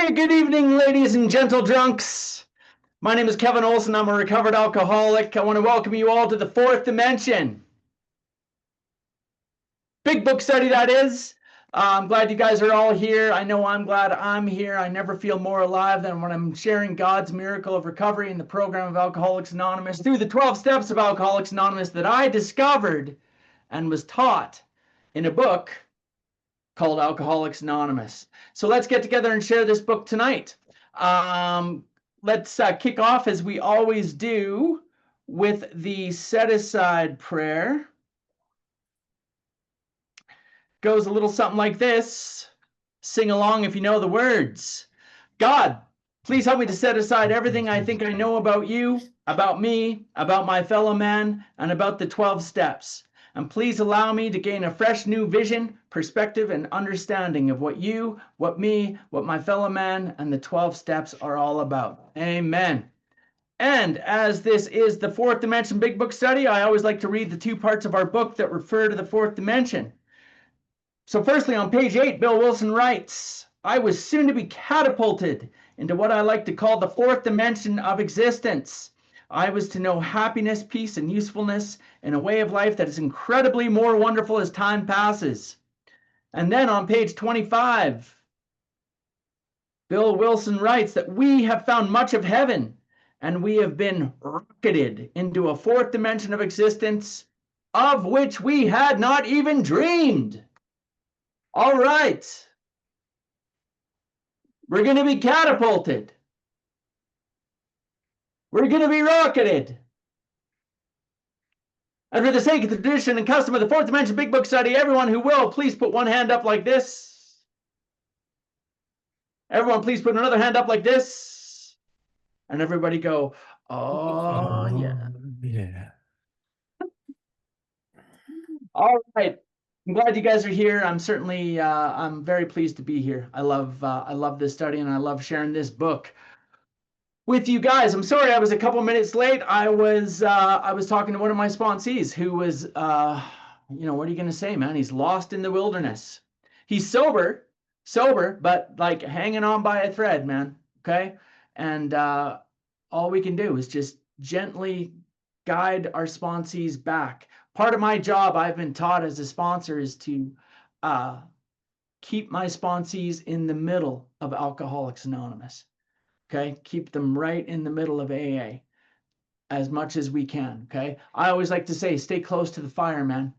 Hey, good evening, ladies and gentle drunks. My name is Kevin Olson. I'm a recovered alcoholic. I want to welcome you all to the fourth dimension. Big book study, that is. I'm glad you guys are all here. I know I'm glad I'm here. I never feel more alive than when I'm sharing God's miracle of recovery in the program of Alcoholics Anonymous through the 12 steps of Alcoholics Anonymous that I discovered and was taught in a book called Alcoholics Anonymous. So let's get together and share this book tonight. Let's kick off, as we always do, with the set-aside prayer. Goes a little something like this. Sing along if you know the words. God, please help me to set aside everything I think I know about you, about me, about my fellow man, and about the 12 steps. And please allow me to gain a fresh new vision, perspective, and understanding of what you, what me, what my fellow man, and the 12 steps are all about. Amen. And as this is the fourth dimension big book study, I always like to read the two parts of our book that refer to the fourth dimension. So firstly, on page 8, Bill Wilson writes, I was soon to be catapulted into what I like to call the fourth dimension of existence. I was to know happiness, peace, and usefulness in a way of life that is incredibly more wonderful as time passes. And then on page 25, Bill Wilson writes that we have found much of heaven, and we have been rocketed into a fourth dimension of existence of which we had not even dreamed. All right. We're going to be catapulted. We're going to be rocketed. And for the sake of the tradition and custom of the fourth dimension big book study, everyone who will, please put one hand up like this. Everyone, please put another hand up like this. And everybody go, oh, yeah. Yeah. All right. I'm glad you guys are here. I'm certainly, I'm very pleased to be here. I love this study, and I love sharing this book with you guys. I'm sorry I was a couple minutes late. I was talking to one of my sponsees who was, what are you gonna say, man? He's lost in the wilderness. He's sober, but like hanging on by a thread, man. Okay, and all we can do is just gently guide our sponsees back. Part of my job, I've been taught as a sponsor, is to keep my sponsees in the middle of Alcoholics Anonymous. Okay, keep them right in the middle of AA as much as we can. Okay, I always like to say, stay close to the fire, man.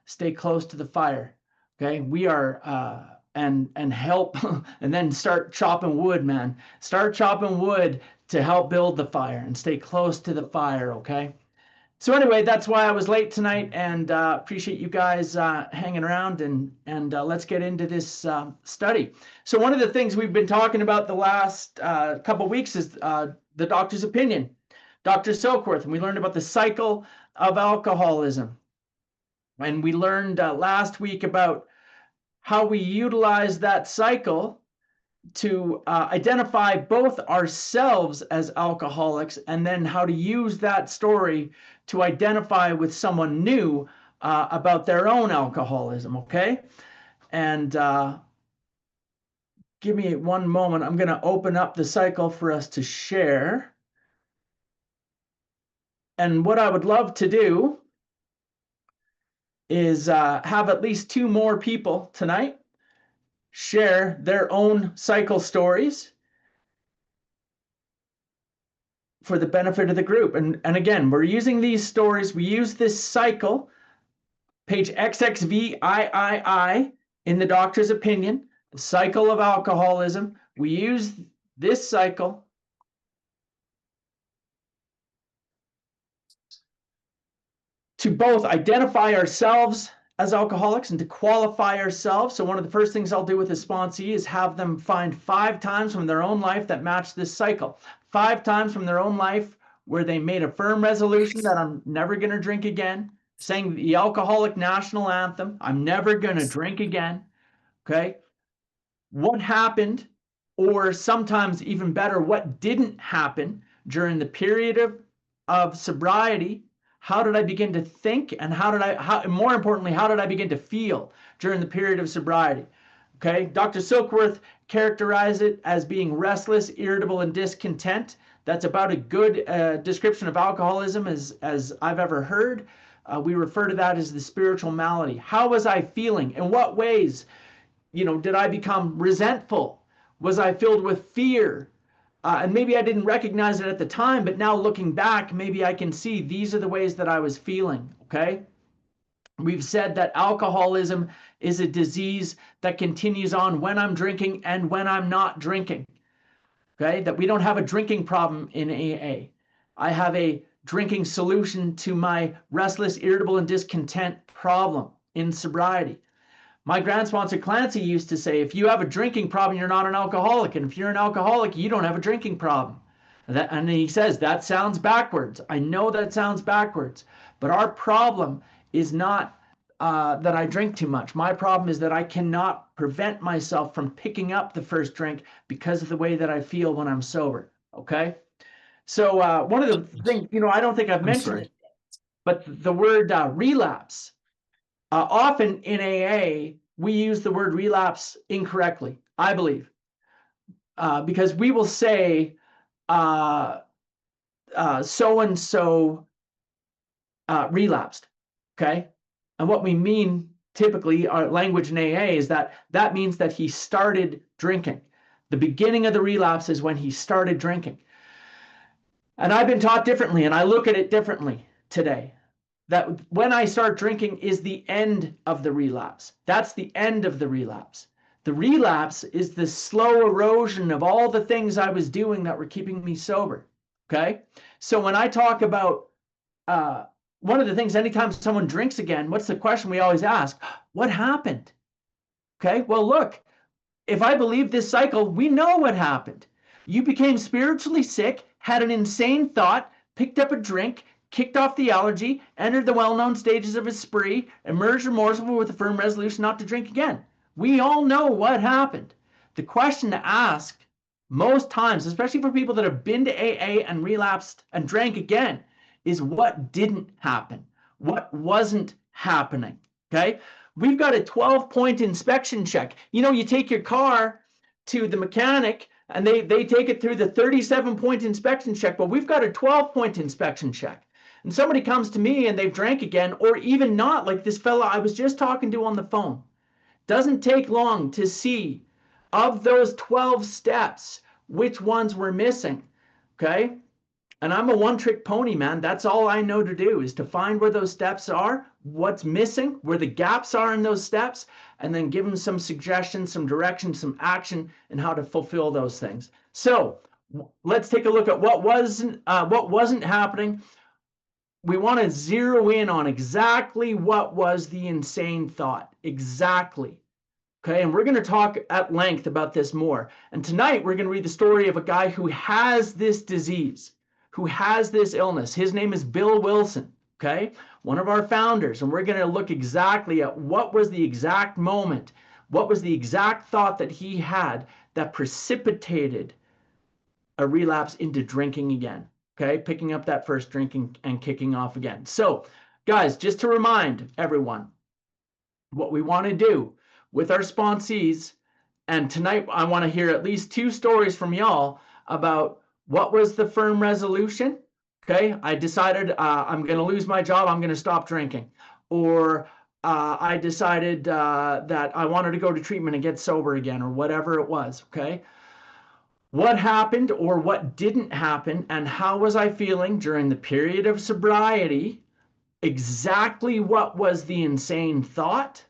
Stay close to the fire. Okay, we are and help, and then start chopping wood, man. Start chopping wood to help build the fire, and stay close to the fire. Okay. So anyway, that's why I was late tonight, and appreciate you guys hanging around, and let's get into this study. So one of the things we've been talking about the last couple of weeks is the doctor's opinion, Dr. Silkworth, and we learned about the cycle of alcoholism. And we learned last week about how we utilize that cycle to identify both ourselves as alcoholics, and then how to use that story to identify with someone new about their own alcoholism, okay? And give me one moment. I'm going to open up the cycle for us to share. And what I would love to do is have at least 2 more people tonight share their own cycle stories for the benefit of the group. And again, we're using these stories. We use this cycle, page XXVIII in the doctor's opinion, the cycle of alcoholism. We use this cycle to both identify ourselves as alcoholics and to qualify ourselves. So one of the first things I'll do with a sponsee is have them find 5 times from their own life that match this cycle. 5 times from their own life where they made a firm resolution that I'm never going to drink again, sang the alcoholic national anthem, I'm never going to drink again. Okay. What happened, or sometimes even better, what didn't happen during the period of sobriety? How did I begin to think, and more importantly, how did I begin to feel during the period of sobriety? Okay, Dr. Silkworth characterized it as being restless, irritable, and discontent. That's about a good description of alcoholism as I've ever heard. We refer to that as the spiritual malady. How was I feeling? In what ways, did I become resentful? Was I filled with fear? And maybe I didn't recognize it at the time, but now looking back, maybe I can see these are the ways that I was feeling. Okay. We've said that alcoholism is a disease that continues on when I'm drinking and when I'm not drinking. Okay, that we don't have a drinking problem in AA. I have a drinking solution to my restless, irritable, and discontent problem in sobriety. My grand sponsor Clancy used to say, if you have a drinking problem, you're not an alcoholic. And if you're an alcoholic, you don't have a drinking problem. And he says, that sounds backwards. I know that sounds backwards. But our problem is not that I drink too much. My problem is that I cannot prevent myself from picking up the first drink because of the way that I feel when I'm sober. Okay. So one of the things, I don't think I've mentioned it, but the word relapse. Often in AA, we use the word relapse incorrectly, I believe, because we will say so-and-so relapsed, okay? And what we mean typically, our language in AA, is that means that he started drinking. The beginning of the relapse is when he started drinking. And I've been taught differently, and I look at it differently today. That when I start drinking is the end of the relapse. That's the end of the relapse. The relapse is the slow erosion of all the things I was doing that were keeping me sober. Okay. So when I talk about one of the things, anytime someone drinks again, what's the question we always ask? What happened? Okay. Well, look, if I believe this cycle, we know what happened. You became spiritually sick, had an insane thought, picked up a drink, kicked off the allergy, entered the well-known stages of a spree, emerged remorseful with a firm resolution not to drink again. We all know what happened. The question to ask most times, especially for people that have been to AA and relapsed and drank again, is what didn't happen? What wasn't happening? Okay? We've got a 12-point inspection check. You take your car to the mechanic and they take it through the 37-point inspection check, but we've got a 12-point inspection check. And somebody comes to me and they've drank again, or even not, like this fella I was just talking to on the phone. Doesn't take long to see of those 12 steps, which ones were missing. Okay. And I'm a one-trick pony, man. That's all I know to do is to find where those steps are, what's missing, where the gaps are in those steps, and then give them some suggestions, some direction, some action, and how to fulfill those things. So let's take a look at what wasn't happening. We want to zero in on exactly what was the insane thought. Exactly. Okay, and we're going to talk at length about this more. And tonight we're going to read the story of a guy who has this disease, who has this illness. His name is Bill Wilson, okay? One of our founders. And we're going to look exactly at what was the exact moment, what was the exact thought that he had that precipitated a relapse into drinking again. Okay, picking up that first drink and kicking off again. So, guys, just to remind everyone, what we want to do with our sponsees, and tonight I want to hear at least 2 stories from y'all about what was the firm resolution. Okay, I decided I'm going to lose my job, I'm going to stop drinking. Or I decided that I wanted to go to treatment and get sober again, or whatever it was, okay? What happened or what didn't happen, and how was I feeling during the period of sobriety? Exactly what was the insane thought?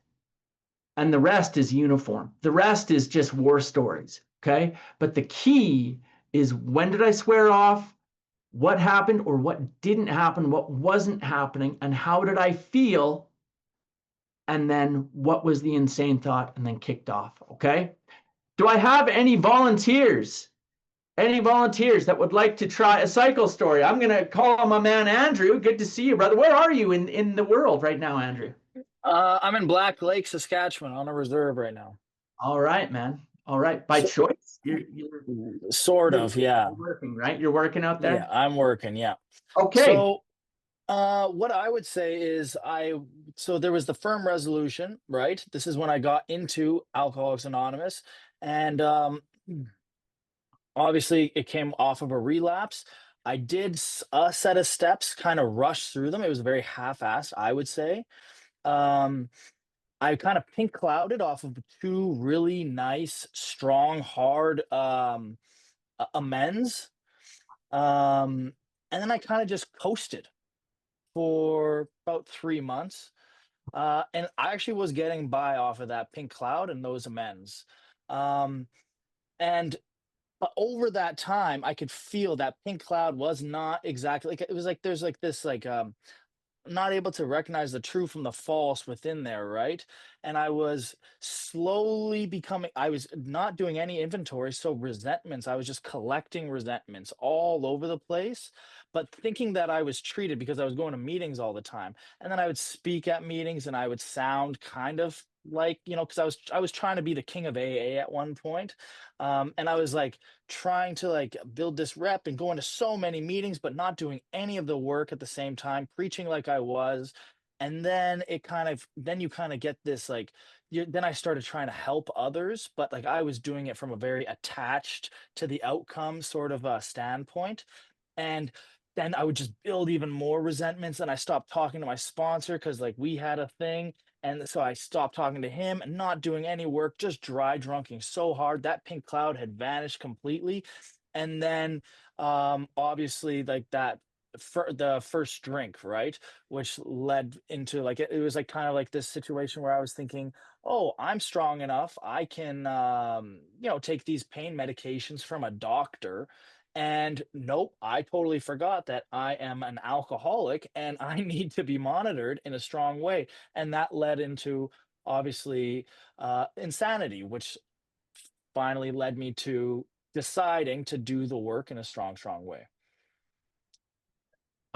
And the rest is uniform. The rest is just war stories, okay? But the key is, when did I swear off? What happened or what didn't happen? What wasn't happening? And how did I feel? And then what was the insane thought? And then kicked off, okay? Do I have any volunteers? Any volunteers that would like to try a cycle story? I'm going to call on my man, Andrew. Good to see you, brother. Where are you in the world right now, Andrew? I'm in Black Lake, Saskatchewan on a reserve right now. All right, man. All right. By choice? You're sort of, yeah. You're working, right? You're working out there? Yeah, I'm working, yeah. Okay. So What I would say is so there was the firm resolution, right? This is when I got into Alcoholics Anonymous, and obviously it came off of a relapse. I did a set of steps, kind of rushed through them. It was very half-assed, I would say. Um, I kind of pink clouded off of two really nice, strong, hard amends. And then I kind of just coasted for about 3 months. And I actually was getting by off of that pink cloud and those amends. Um, and but over that time, I could feel that pink cloud was not exactly like it was like there's like this like not able to recognize the true from the false within there, right? And I was slowly becoming, I was not doing any inventory. So resentments, I was just collecting resentments all over the place, but thinking that I was treated because I was going to meetings all the time. And then I would speak at meetings and I would sound kind of like, because I was trying to be the king of AA at one point. And I was like trying to like build this rep and going to so many meetings but not doing any of the work at the same time, preaching like I was. And then then you kind of get this like then I started trying to help others, but like I was doing it from a very attached to the outcome sort of a standpoint. And then I would just build even more resentments, and I stopped talking to my sponsor because like we had a thing. And so I stopped talking to him and not doing any work, just dry drunking so hard that pink cloud had vanished completely. And then obviously like that for the first drink, right? Which led into like it was like kind of like this situation where I was thinking, oh, I'm strong enough. I can take these pain medications from a doctor. And nope, I totally forgot that I am an alcoholic and I need to be monitored in a strong way. And that led into obviously insanity, which finally led me to deciding to do the work in a strong, strong way.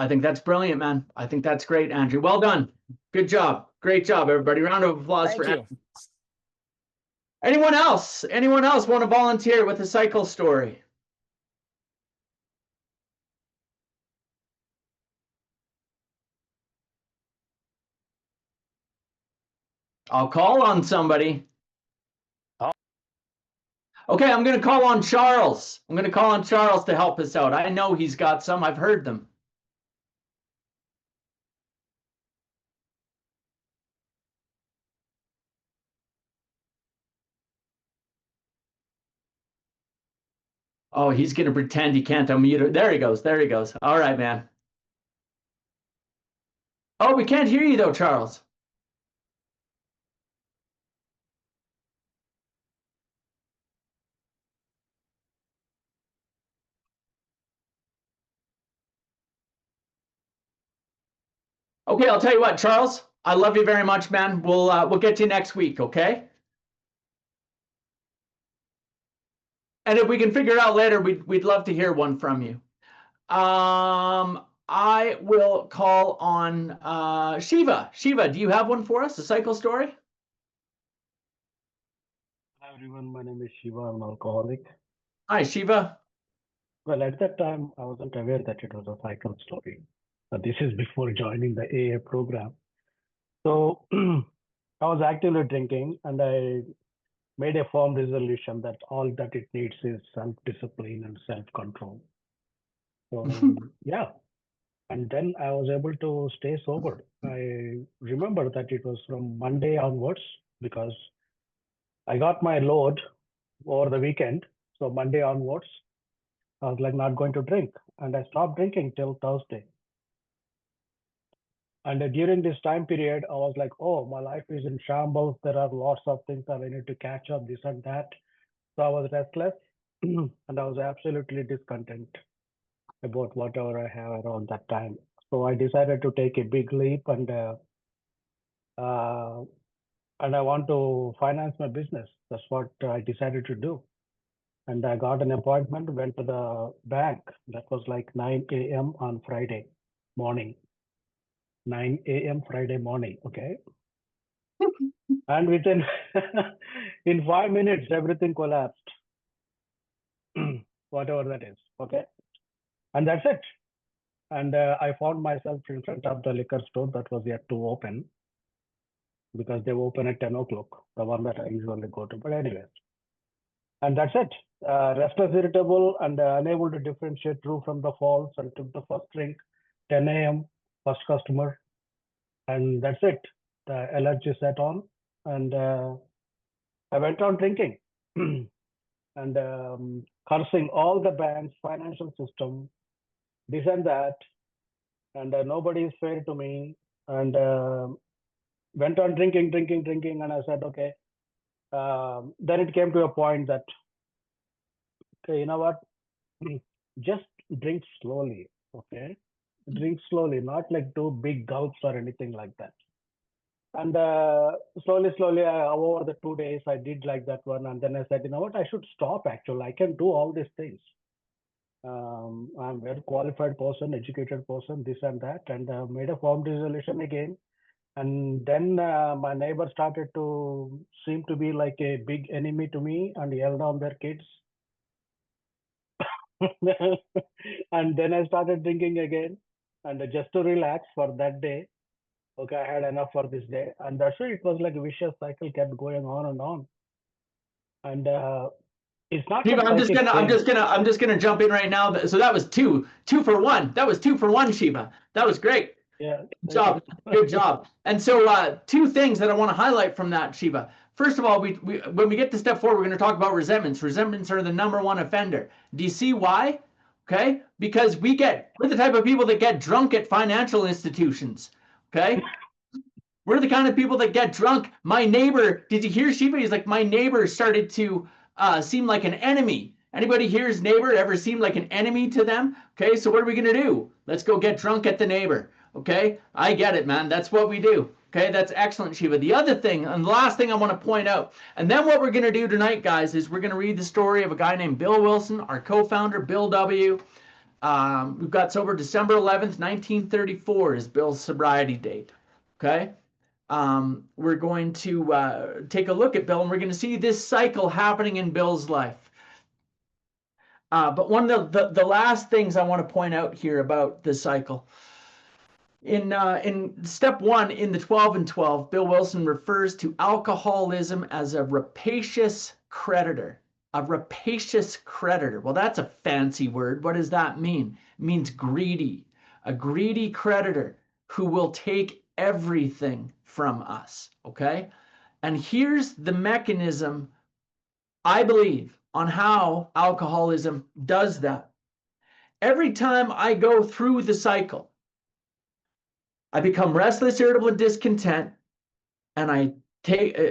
I think that's brilliant, man. I think that's great, Andrew. Well done. Good job. Great job, everybody. Round of applause for Thank you. Andrew. Anyone else? Anyone else want to volunteer with a cycle story? I'll call on somebody. Oh. Okay, I'm going to call on Charles. I'm going to call on Charles to help us out. I know he's got some. I've heard them. Oh, he's going to pretend he can't unmute it. There he goes. There he goes. All right, man. Oh, we can't hear you though, Charles. Okay, I'll tell you what, Charles. I love you very much, man. We'll get to you next week, okay? And if we can figure it out later, we'd love to hear one from you. I will call on Shiva. Shiva, do you have one for us? A cycle story? Hi everyone, my name is Shiva. I'm an alcoholic. Hi, Shiva. Well, at that time, I wasn't aware that it was a cycle story. This is before joining the AA program. So I was actively drinking and I made a firm resolution that all that it needs is self-discipline and self-control. So yeah, and then I was able to stay sober. I remember that it was from Monday onwards because I got my load over the weekend. So Monday onwards, I was like not going to drink, and I stopped drinking till Thursday. And during this time period, I was like, oh, my life is in shambles. There are lots of things that I need to catch up, this and that. So I was restless and I was absolutely discontent about whatever I have around that time. So I decided to take a big leap and I want to finance my business. That's what I decided to do. And I got an appointment, went to the bank. That was like 9 a.m. on Friday morning. 9 a.m. Friday morning, okay? And within in 5 minutes, everything collapsed. Whatever that is, okay? And that's it. And I found myself in front of the liquor store that was yet to open because they open at 10 o'clock, the one that I usually go to. But anyway, and that's it. Restless, irritable, and unable to differentiate true from the false. And took the first drink, 10 a.m., first customer, and that's it. The allergy set on, and I went on drinking and cursing all the banks, financial system, this and that, and nobody is fair to me, and went on drinking, and I said, okay. Then it came to a point that, okay, you know what? Just drink slowly, okay? Drink slowly, not like 2 big gulps or anything like that. And slowly, over the 2 days, I did like that one. And then I said, you know what? I should stop actually. I can do all these things. I'm a very qualified person, educated person, this and that. And made a firm resolution again. And then my neighbor started to seem to be like a big enemy to me and yelled on their kids. And then I started drinking again. And just to relax for that day, okay, I had enough for this day. And that's why it was like a vicious cycle kept going on and on. And it's not Shiva, like I'm psychic just gonna jump in right now. So that was two for one. That was 2 for 1, Shiva. That was great. Yeah. Good job. Good job. And so 2 things that I want to highlight from that, Shiva. First of all, we when we get to step 4, we're going to talk about resentments. Resentments are the #1 offender. Do you see why? Okay, because we're the type of people that get drunk at financial institutions. Okay, we're the kind of people that get drunk. My neighbor, did you hear Shiva? He's like, my neighbor started to seem like an enemy. Anybody here's neighbor ever seem like an enemy to them? Okay, so what are we going to do? Let's go get drunk at the neighbor. Okay, I get it, man. That's what we do. Okay, that's excellent, Shiva. The other thing, and the last thing I want to point out, and then what we're going to do tonight, guys, is we're going to read the story of a guy named Bill Wilson, our co-founder, Bill W. We've got sober December 11th, 1934 is Bill's sobriety date. Okay, we're going to take a look at Bill, and we're going to see this cycle happening in Bill's life. But one of the last things I want to point out here about the cycle, in step 1 in the 12 and 12, Bill Wilson refers to alcoholism as a rapacious creditor. A rapacious creditor. Well, that's a fancy word. What does that mean? It means greedy. A greedy creditor who will take everything from us. Okay? And here's the mechanism, I believe, on how alcoholism does that. Every time I go through the cycle, I become restless, irritable, and discontent, and I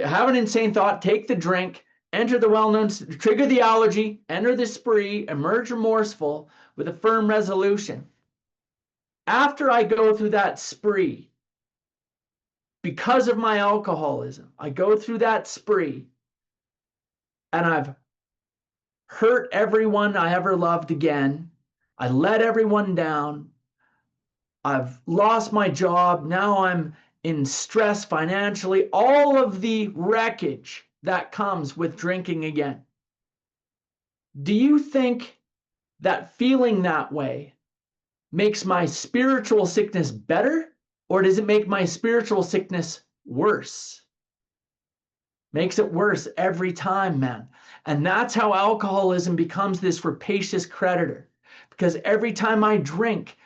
have an insane thought, take the drink, enter the well-known, trigger the allergy, enter the spree, emerge remorseful with a firm resolution. After I go through that spree, because of my alcoholism, I go through that spree, and I've hurt everyone I ever loved again. I let everyone down. I've lost my job. Now I'm in stress financially. All of the wreckage that comes with drinking again. Do you think that feeling that way makes my spiritual sickness better, or does it make my spiritual sickness worse? Makes it worse every time, man. And that's how alcoholism becomes this rapacious creditor. Because every time I drink,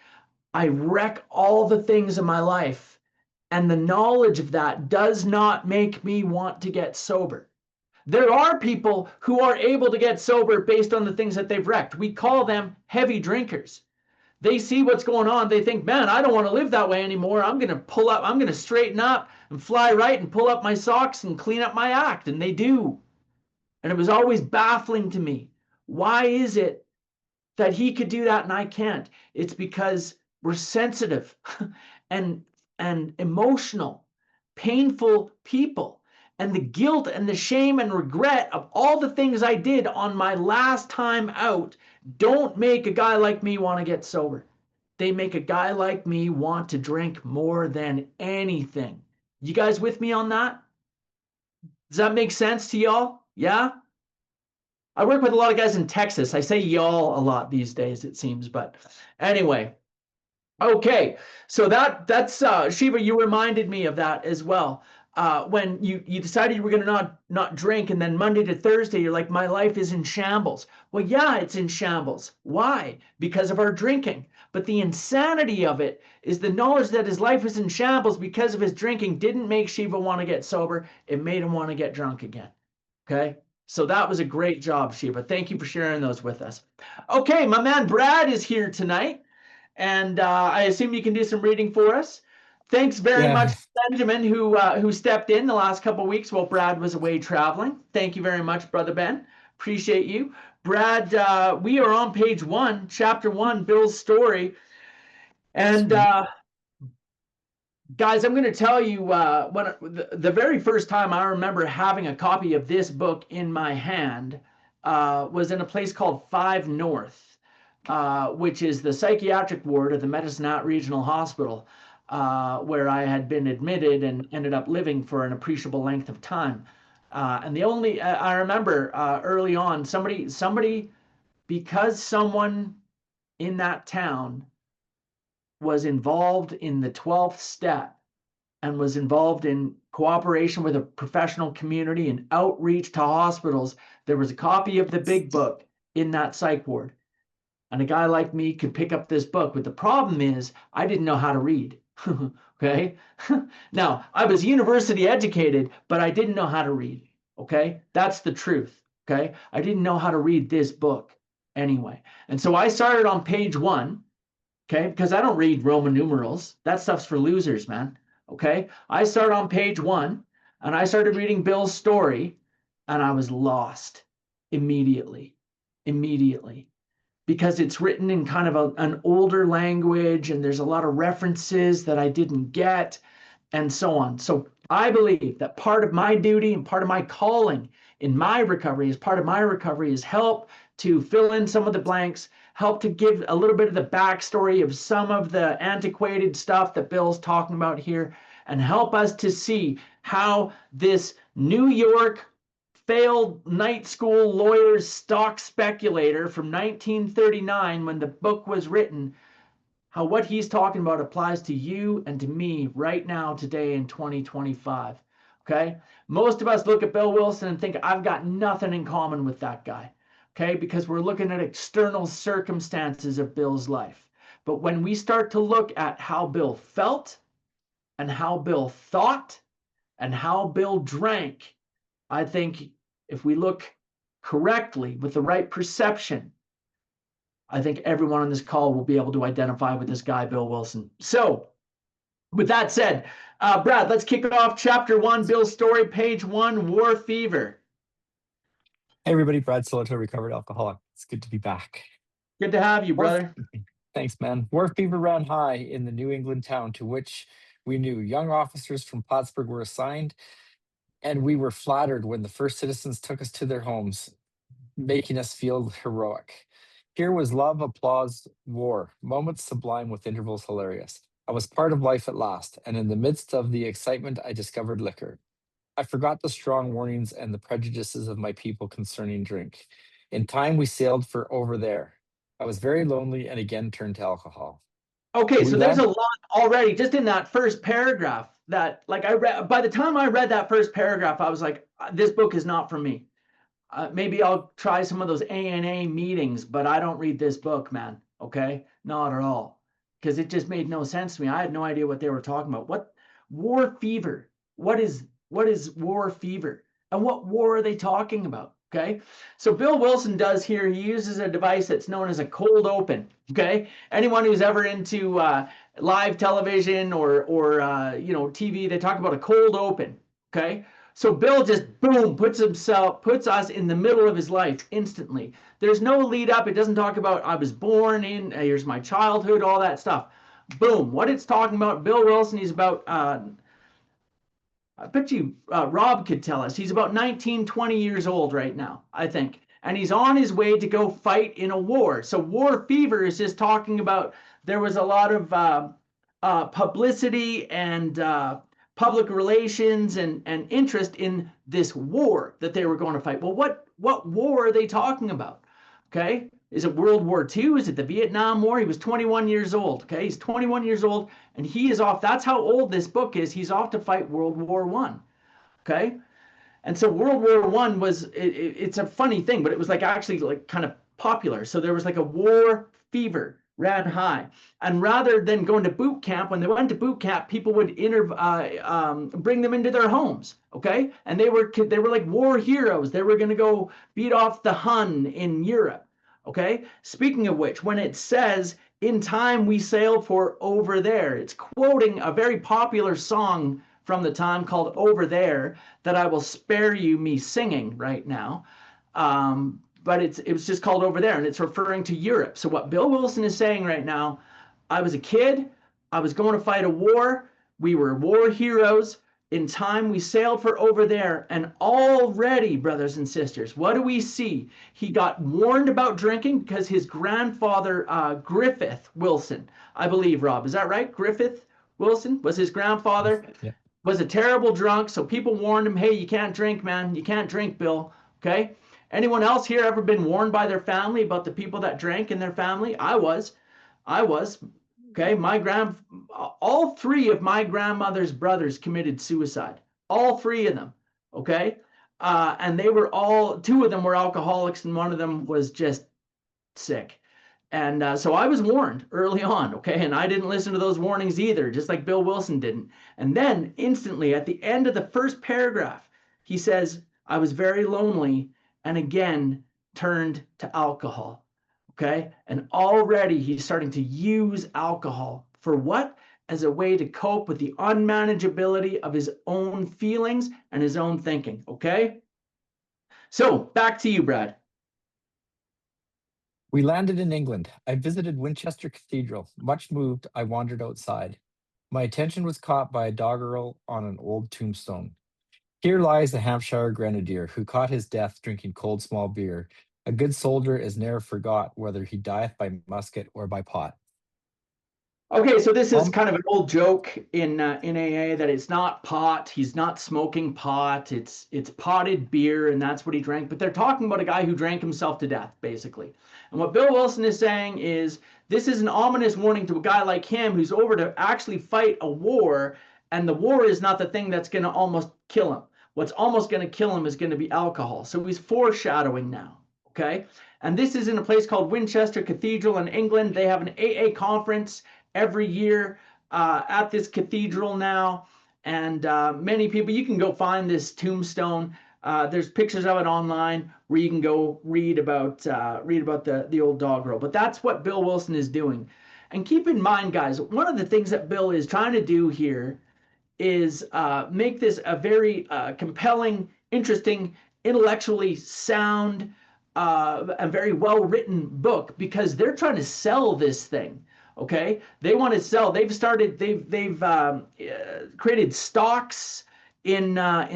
I wreck all the things in my life, and the knowledge of that does not make me want to get sober. There are people who are able to get sober based on the things that they've wrecked. We call them heavy drinkers. They see what's going on. They think, man, I don't want to live that way anymore. I'm going to pull up, I'm going to straighten up and fly right and pull up my socks and clean up my act. And they do. And it was always baffling to me. Why is it that he could do that and I can't? It's because we're sensitive and emotional, painful people. And the guilt and the shame and regret of all the things I did on my last time out don't make a guy like me want to get sober. They make a guy like me want to drink more than anything. You guys with me on that? Does that make sense to y'all? Yeah? I work with a lot of guys in Texas. I say y'all a lot these days, it seems. But anyway, Okay, so that's Shiva, you reminded me of that as well. When you decided you were going to not drink, and then Monday to Thursday you're like, my life is in shambles. Well, yeah, it's in shambles. Why? Because of our drinking. But the insanity of it is the knowledge that his life was in shambles because of his drinking didn't make Shiva want to get sober. It made him want to get drunk again. Okay, so that was a great job, Shiva. Thank you for sharing those with us. Okay, my man Brad is here tonight. And I assume you can do some reading for us. Thanks very Yeah, much, Benjamin, who stepped in the last couple of weeks while Brad was away traveling. Thank you very much, Brother Ben. Appreciate you. Brad, we are on page 1, chapter 1, Bill's story. And guys, I'm going to tell you, when the very first time I remember having a copy of this book in my hand was in a place called 5 North. Which is the psychiatric ward of the Medicine Regional Hospital, where I had been admitted and ended up living for an appreciable length of time. And the only I remember early on, somebody, because someone in that town was involved in the 12th step and was involved in cooperation with a professional community and outreach to hospitals, there was a copy of the big book in that psych ward. And a guy like me could pick up this book. But the problem is, I didn't know how to read. Okay. Now, I was university educated, but I didn't know how to read. Okay. That's the truth. Okay. I didn't know how to read this book anyway. And so I started on page 1. Okay. Because I don't read Roman numerals. That stuff's for losers, man. Okay. I started on page 1 and I started reading Bill's story and I was lost immediately. Because it's written in kind of an older language and there's a lot of references that I didn't get and so on. So I believe that part of my duty and part of my calling in my recovery, as part of my recovery, is help to fill in some of the blanks, help to give a little bit of the backstory of some of the antiquated stuff that Bill's talking about here, and help us to see how this New York failed night school lawyer's stock speculator from 1939, when the book was written, how what he's talking about applies to you and to me right now, today in 2025. Okay. Most of us look at Bill Wilson and think, I've got nothing in common with that guy. Okay. Because we're looking at external circumstances of Bill's life. But when we start to look at how Bill felt and how Bill thought and how Bill drank, I think if we look correctly with the right perception, I think everyone on this call will be able to identify with this guy, Bill Wilson. So with that said, Brad, let's kick it off. Chapter 1, Bill's story, page 1, War Fever. Hey everybody, Brad Soloto, recovered alcoholic. It's good to be back. Good to have you, brother. Thanks, man. War fever ran high in the New England town to which we knew young officers from Plattsburgh were assigned, and we were flattered when the first citizens took us to their homes, making us feel heroic. Here was love, applause, war, moments sublime with intervals hilarious. I was part of life at last, and in the midst of the excitement, I discovered liquor. I forgot the strong warnings and the prejudices of my people concerning drink. In time, we sailed for over there. I was very lonely and again turned to alcohol. Okay, so there's a lot already just in that first paragraph that, like, I read. By the time I read that first paragraph, I was like, this book is not for me. Maybe I'll try some of those ANA meetings, but I don't read this book, man. Okay, not at all, because it just made no sense to me. I had no idea what they were talking about. What war fever? What is war fever? And what war are they talking about? Okay, so Bill Wilson does here, he uses a device that's known as a cold open. Okay, anyone who's ever into live television or TV, they talk about a cold open. Okay, so Bill just boom puts us in the middle of his life instantly. There's no lead up. It doesn't talk about I was born in, here's my childhood, all that stuff. Boom. What it's talking about, Bill Wilson, he's about I bet you Rob could tell us. He's about 19, 20 years old right now, I think. And he's on his way to go fight in a war. So war fever is just talking about there was a lot of publicity and public relations and interest in this war that they were going to fight. Well, what war are they talking about? Okay, Is it World War II? Is it the Vietnam War? He was 21 years old. Okay, he's 21 years old, and he is off. That's how old this book is. He's off to fight World War I. Okay, and so World War I was it's a funny thing, but it was like actually like kind of popular. So there was like a war fever ran high, and rather than going to boot camp, when they went to boot camp, people would bring them into their homes. Okay, and they were like war heroes. They were going to go beat off the Hun in Europe. Okay, speaking of which, when it says in time we sailed for over there, it's quoting a very popular song from the time called Over There that I will spare you me singing right now. But it was just called Over There, and it's referring to Europe. So what Bill Wilson is saying right now, I was a kid, I was going to fight a war, we were war heroes, in time we sailed for over there, and already, brothers and sisters, what do we see? He got warned about drinking because his grandfather, Griffith Wilson, I believe, Rob, is that right? Griffith Wilson was his grandfather. Yeah. Was a terrible drunk, so people warned him, hey, you can't drink, man. You can't drink, Bill, okay? Anyone else here ever been warned by their family about the people that drank in their family? I was, okay? All three of my grandmother's brothers committed suicide. All three of them, okay? And they were two of them were alcoholics and one of them was just sick. And so I was warned early on, okay? And I didn't listen to those warnings either, just like Bill Wilson didn't. And then instantly at the end of the first paragraph, he says, I was very lonely and again turned to alcohol, okay? And already he's starting to use alcohol for what? As a way to cope with the unmanageability of his own feelings and his own thinking, okay? So back to you, Brad. We landed in England. I visited Winchester Cathedral. Much moved, I wandered outside. My attention was caught by a doggerel on an old tombstone. Here lies the Hampshire Grenadier, who caught his death drinking cold small beer. A good soldier is ne'er forgot, whether he dieth by musket or by pot. Okay, so this is kind of an old joke in AA that it's not pot. He's not smoking pot. It's potted beer, and that's what he drank. But they're talking about a guy who drank himself to death, basically. And what Bill Wilson is saying is this is an ominous warning to a guy like him who's over to actually fight a war, and the war is not the thing that's going to almost kill him. What's almost going to kill him is going to be alcohol. So he's foreshadowing now, okay? And this is in a place called Winchester Cathedral in England. They have an AA conference every year at this cathedral now, and many people, you can go find this tombstone. There's pictures of it online where you can go read about the old doggerel. But that's what Bill Wilson is doing. And keep in mind, guys, one of the things that Bill is trying to do here is make this a very compelling, interesting, intellectually sound, and very well-written book because they're trying to sell this thing. Okay, they want to sell. They've created stocks in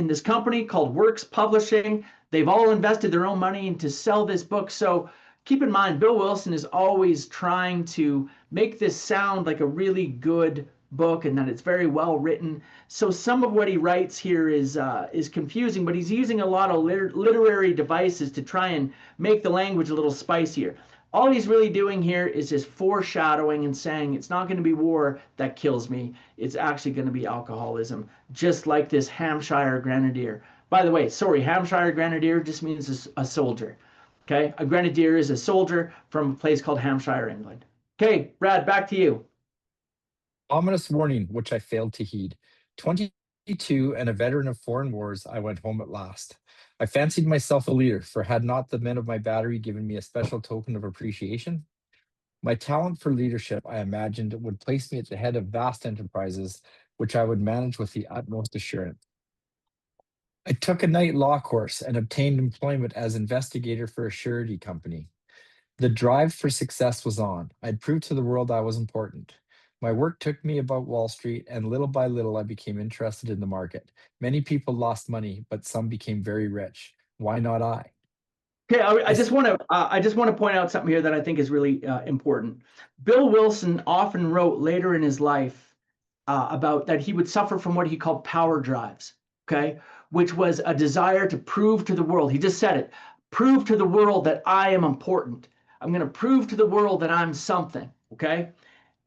this company called Works Publishing. They've all invested their own money into sell this book. So keep in mind, Bill Wilson is always trying to make this sound like a really good book and that it's very well written. So some of what he writes here is confusing, but he's using a lot of literary devices to try and make the language a little spicier. All he's really doing here is just foreshadowing and saying it's not going to be war that kills me. It's actually going to be alcoholism, just like this Hampshire Grenadier. By the way, sorry, Hampshire Grenadier just means a soldier. Okay, a grenadier is a soldier from a place called Hampshire, England. Okay, Brad, back to you. Ominous warning, which I failed to heed. 22 and a veteran of foreign wars, I went home at last. I fancied myself a leader, for had not the men of my battery given me a special token of appreciation? My talent for leadership, I imagined, would place me at the head of vast enterprises, which I would manage with the utmost assurance. I took a night law course and obtained employment as investigator for a surety company. The drive for success was on. I'd proved to the world I was important. My work took me about Wall Street, and little by little I became interested in the market. Many people lost money, but some became very rich. Why not I? Okay, I just want to point out something here that I think is really important. Bill Wilson often wrote later in his life about that he would suffer from what he called power drives, okay, which was a desire to prove to the world. He just said it, prove to the world that I am important. I'm going to prove to the world that I'm something. Okay.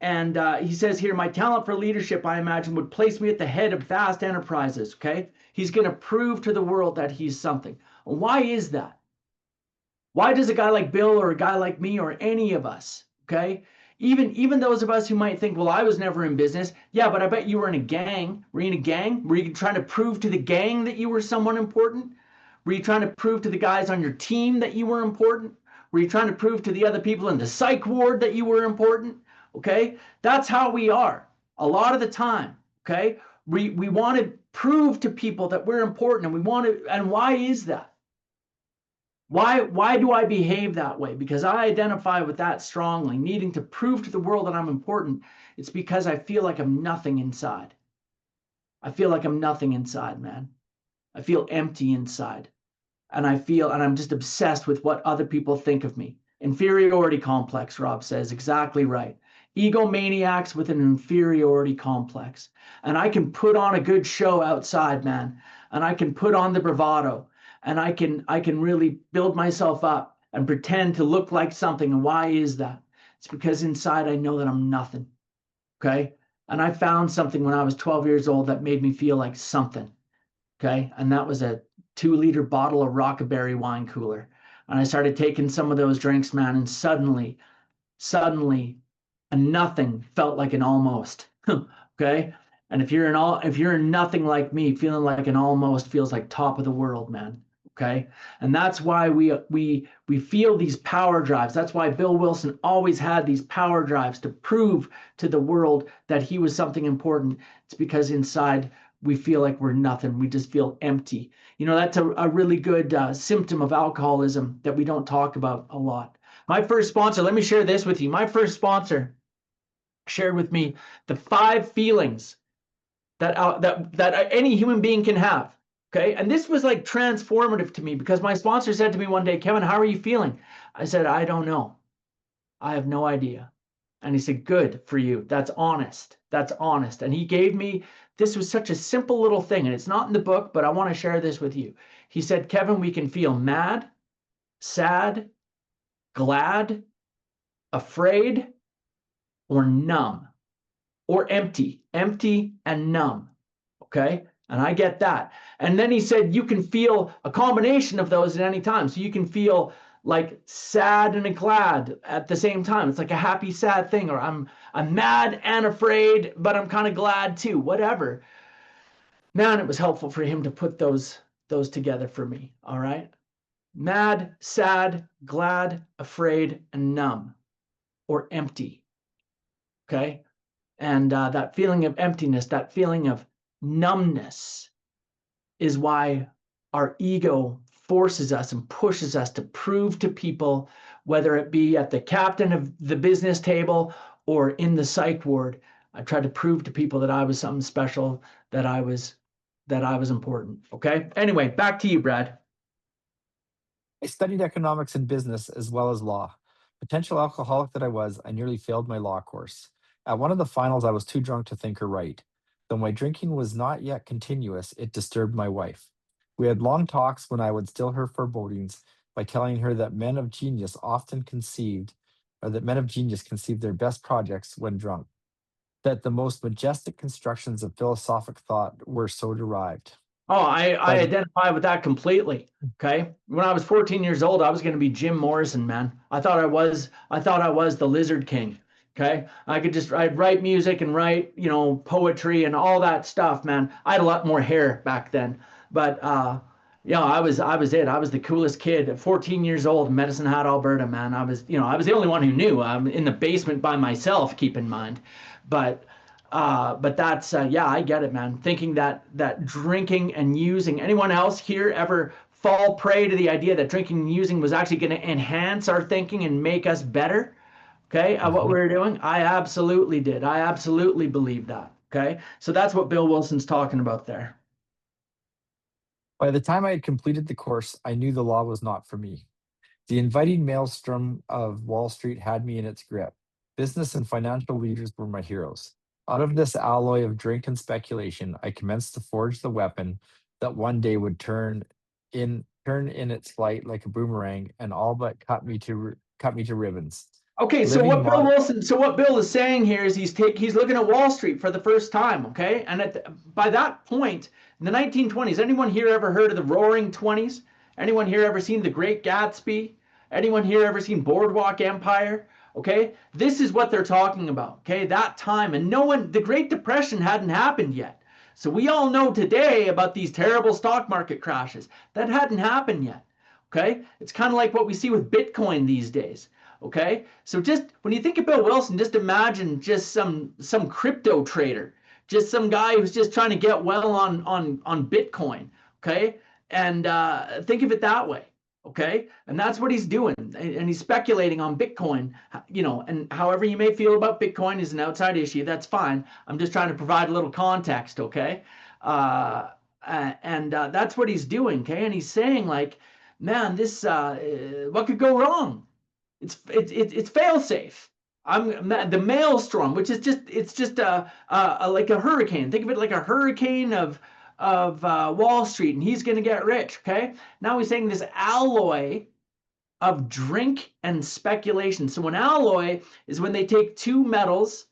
And he says here, my talent for leadership, I imagine, would place me at the head of vast enterprises. Okay. He's going to prove to the world that he's something. Why is that? Why does a guy like Bill or a guy like me or any of us, okay, even those of us who might think, well, I was never in business. Yeah, but I bet you were in a gang. Were you in a gang? Were you trying to prove to the gang that you were someone important? Were you trying to prove to the guys on your team that you were important? Were you trying to prove to the other people in the psych ward that you were important? Okay, that's how we are a lot of the time. Okay, we want to prove to people that we're important, and we want to. And why is that? Why do I behave that way? Because I identify with that strongly, needing to prove to the world that I'm important. It's because I feel like I'm nothing inside. I feel like I'm nothing inside, man. I feel empty inside. And I'm just obsessed with what other people think of me. Inferiority complex, Rob says, exactly right. Egomaniacs with an inferiority complex. And I can put on a good show outside, man. And I can put on the bravado. And I can really build myself up and pretend to look like something. And why is that? It's because inside I know that I'm nothing. Okay. And I found something when I was 12 years old that made me feel like something. Okay. And that was a 2-liter bottle of Rockaberry wine cooler. And I started taking some of those drinks, man. And suddenly, a nothing felt like an almost. Okay. And if you're nothing like me, feeling like an almost feels like top of the world, man. Okay. And that's why we feel these power drives. That's why Bill Wilson always had these power drives to prove to the world that he was something important. It's because inside we feel like we're nothing. We just feel empty. You know, that's a really good symptom of alcoholism that we don't talk about a lot. My first sponsor, let me share this with you. My first sponsor shared with me the 5 feelings that any human being can have. Okay. And this was like transformative to me because my sponsor said to me one day, Kevin, how are you feeling? I said, I don't know. I have no idea. And he said, good for you. That's honest. That's honest. And he gave me, this was such a simple little thing. And it's not in the book, but I want to share this with you. He said, Kevin, we can feel mad, sad, glad, afraid, or numb, or empty and numb. Okay. And I get that. And then he said, you can feel a combination of those at any time. So you can feel like sad and glad at the same time. It's like a happy, sad thing, or I'm mad and afraid, but I'm kind of glad too, whatever. Man, it was helpful for him to put those together for me. All right. Mad, sad, glad, afraid, and numb, or empty. Okay. And that feeling of emptiness, that feeling of numbness is why our ego forces us and pushes us to prove to people, whether it be at the captain of the business table or in the psych ward. I tried to prove to people that I was something special, that I was important. Okay. Anyway, back to you, Brad. I studied economics and business as well as law. Potential alcoholic that I was, I nearly failed my law course. At one of the finals, I was too drunk to think or write. Though my drinking was not yet continuous, it disturbed my wife. We had long talks when I would still her forebodings by telling her that men of genius conceived their best projects when drunk, that the most majestic constructions of philosophic thought were so derived. Oh, I identify with that completely. Okay. When I was 14 years old, I was going to be Jim Morrison, man. I thought I was the Lizard King. Okay. I'd write music and write, poetry and all that stuff, man. I had a lot more hair back then, but, I was it. I was the coolest kid at 14 years old in Medicine Hat, Alberta, man. I was the only one who knew. I'm in the basement by myself, keep in mind. But that's, I get it, man. Thinking that drinking and using, anyone else here ever fall prey to the idea that drinking and using was actually going to enhance our thinking and make us better? Okay, what we were doing? I absolutely did. I absolutely believe that. Okay, so that's what Bill Wilson's talking about there. By the time I had completed the course, I knew the law was not for me. The inviting maelstrom of Wall Street had me in its grip. Business and financial leaders were my heroes. Out of this alloy of drink and speculation, I commenced to forge the weapon that one day would turn in its flight like a boomerang and all but cut me to cut me to ribbons. Okay, so Living what Bill is saying here is he's looking at Wall Street for the first time, okay? And by that point, in the 1920s, anyone here ever heard of the Roaring Twenties? Anyone here ever seen The Great Gatsby? Anyone here ever seen Boardwalk Empire? Okay, this is what they're talking about, okay? That time, and the Great Depression hadn't happened yet. So we all know today about these terrible stock market crashes. That hadn't happened yet, okay? It's kind of like what we see with Bitcoin these days. Okay, so just when you think of Bill Wilson, just imagine just some crypto trader, just some guy who's just trying to get well on Bitcoin. Okay, and think of it that way. Okay, and that's what he's doing, and he's speculating on Bitcoin. You know, and however you may feel about Bitcoin is an outside issue. That's fine. I'm just trying to provide a little context. Okay, that's what he's doing. Okay, and he's saying like, man, this what could go wrong? It's fail safe. The maelstrom, which is just like a hurricane. Think of it like a hurricane of Wall Street, and he's going to get rich. Okay. Now he's saying this alloy of drink and speculation. So an alloy is when they take two metals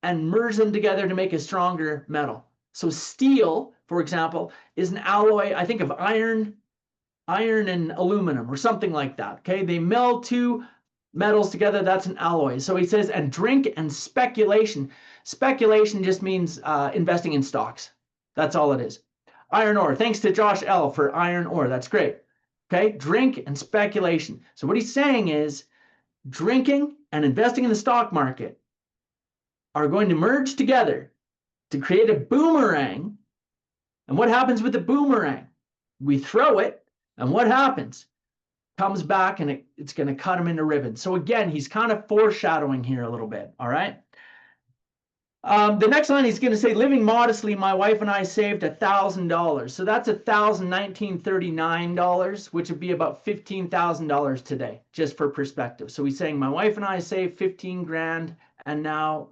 and merge them together to make a stronger metal. So steel, for example, is an alloy. I think of iron and aluminum or something like that. Okay. They meld two metals together, that's an alloy. So he says, and drink and speculation. Speculation just means investing in stocks. That's all it is. Iron ore. Thanks to Josh L for iron ore. That's great. Okay, drink and speculation. So what he's saying is drinking and investing in the stock market are going to merge together to create a boomerang. And what happens with the boomerang? We throw it, and what happens? Comes back and it's going to cut him into ribbons. So again, he's kind of foreshadowing here a little bit. All right. The next line he's going to say, living modestly, my wife and I saved $1,000. So that's $1,939, which would be about $15,000 today, just for perspective. So he's saying my wife and I saved 15 grand, and now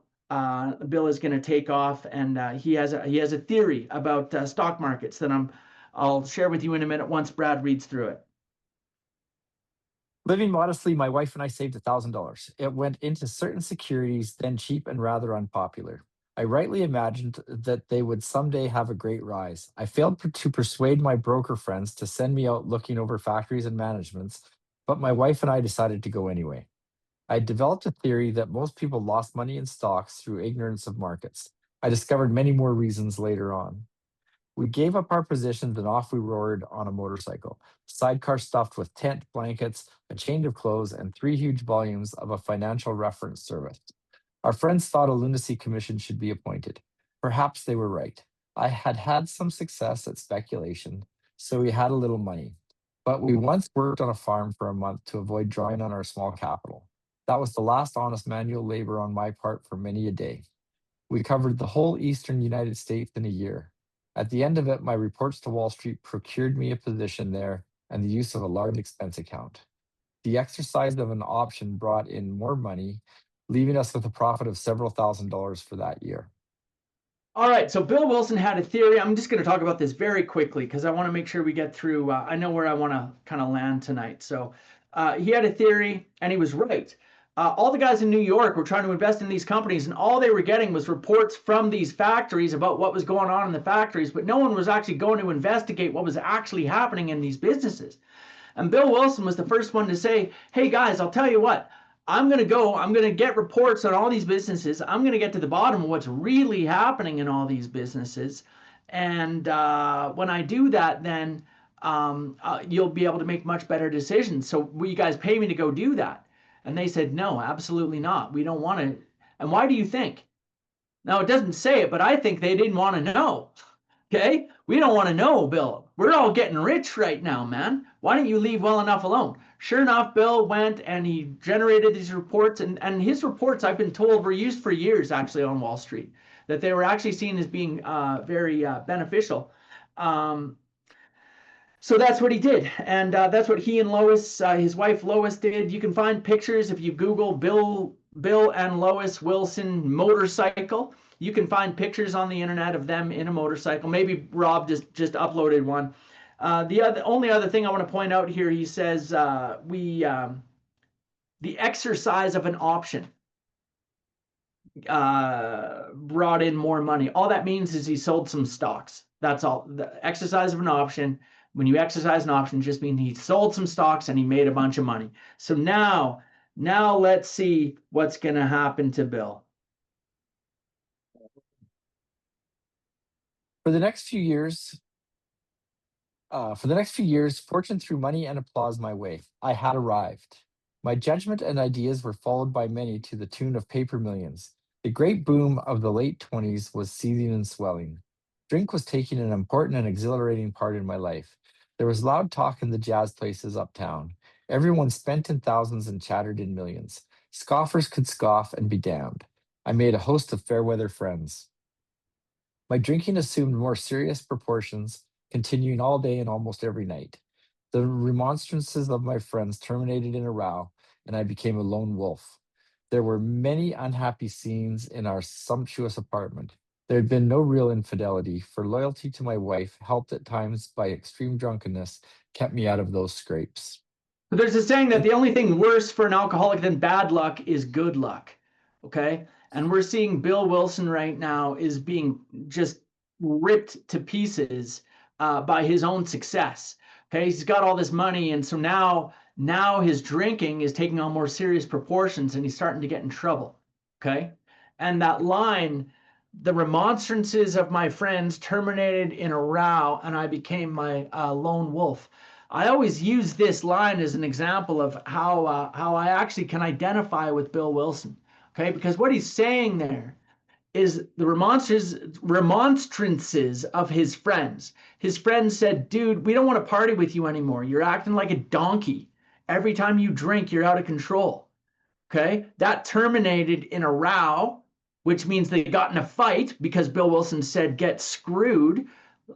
Bill is going to take off, and he has a theory about stock markets that I'll share with you in a minute once Brad reads through it. Living modestly, my wife and I saved $1,000. It went into certain securities, then cheap and rather unpopular. I rightly imagined that they would someday have a great rise. I failed to persuade my broker friends to send me out looking over factories and managements, but my wife and I decided to go anyway. I developed a theory that most people lost money in stocks through ignorance of markets. I discovered many more reasons later on. We gave up our positions and off we roared on a motorcycle, sidecar stuffed with tent, blankets, a change of clothes, and 3 huge volumes of a financial reference service. Our friends thought a lunacy commission should be appointed. Perhaps they were right. I had had some success at speculation, so we had a little money. But we once worked on a farm for a month to avoid drawing on our small capital. That was the last honest manual labor on my part for many a day. We covered the whole eastern United States in a year. At the end of it, my reports to Wall Street procured me a position there and the use of a large expense account. The exercise of an option brought in more money, leaving us with a profit of several $1,000s for that year. All right, so Bill Wilson had a theory. I'm just going to talk about this very quickly because I want to make sure we get through. I know where I want to kind of land tonight. So he had a theory, and he was right. All the guys in New York were trying to invest in these companies, and all they were getting was reports from these factories about what was going on in the factories, but no one was actually going to investigate what was actually happening in these businesses. And Bill Wilson was the first one to say, hey guys, I'll tell you what, I'm going to get reports on all these businesses. I'm going to get to the bottom of what's really happening in all these businesses. And when I do that, then you'll be able to make much better decisions. So will you guys pay me to go do that? And they said, no, absolutely not. We don't want to. And why do you think? Now, it doesn't say it, but I think they didn't want to know. Okay? We don't want to know, Bill. We're all getting rich right now, man. Why don't you leave well enough alone? Sure enough, Bill went and he generated these reports. And his reports, I've been told, were used for years, actually, on Wall Street, that they were actually seen as being very beneficial. So that's what he did, and that's what he and Lois, his wife Lois, did. You can find pictures if you Google Bill and Lois Wilson motorcycle. You can find pictures on the internet of them in a motorcycle. Maybe Rob just uploaded one. The only other thing I want to point out here, he says the the exercise of an option brought in more money. All that means is he sold some stocks. That's all. The exercise of an option, when you exercise an option, just means he sold some stocks and he made a bunch of money. So now let's see what's going to happen to Bill. For the next few years, fortune threw money and applause my way. I had arrived. My judgment and ideas were followed by many to the tune of paper millions. The great boom of the late 20s was seething and swelling. Drink was taking an important and exhilarating part in my life. There was loud talk in the jazz places uptown. Everyone spent in thousands and chattered in millions. Scoffers could scoff and be damned. I made a host of fair weather friends. My drinking assumed more serious proportions, continuing all day and almost every night. The remonstrances of my friends terminated in a row, and I became a lone wolf. There were many unhappy scenes in our sumptuous apartment. There had been no real infidelity, for loyalty to my wife, helped at times by extreme drunkenness, kept me out of those scrapes. There's a saying that the only thing worse for an alcoholic than bad luck is good luck. Okay. And we're seeing Bill Wilson right now is being just ripped to pieces by his own success. Okay. He's got all this money. And so now his drinking is taking on more serious proportions and he's starting to get in trouble. Okay. And that line, the remonstrances of my friends terminated in a row and I became my lone wolf. I always use this line as an example of how I actually can identify with Bill Wilson. Okay, because what he's saying there is the remonstrances of his friends. His friends said, dude, we don't want to party with you anymore. You're acting like a donkey. Every time you drink, you're out of control. Okay, that terminated in a row, which means they got in a fight because Bill Wilson said, get screwed.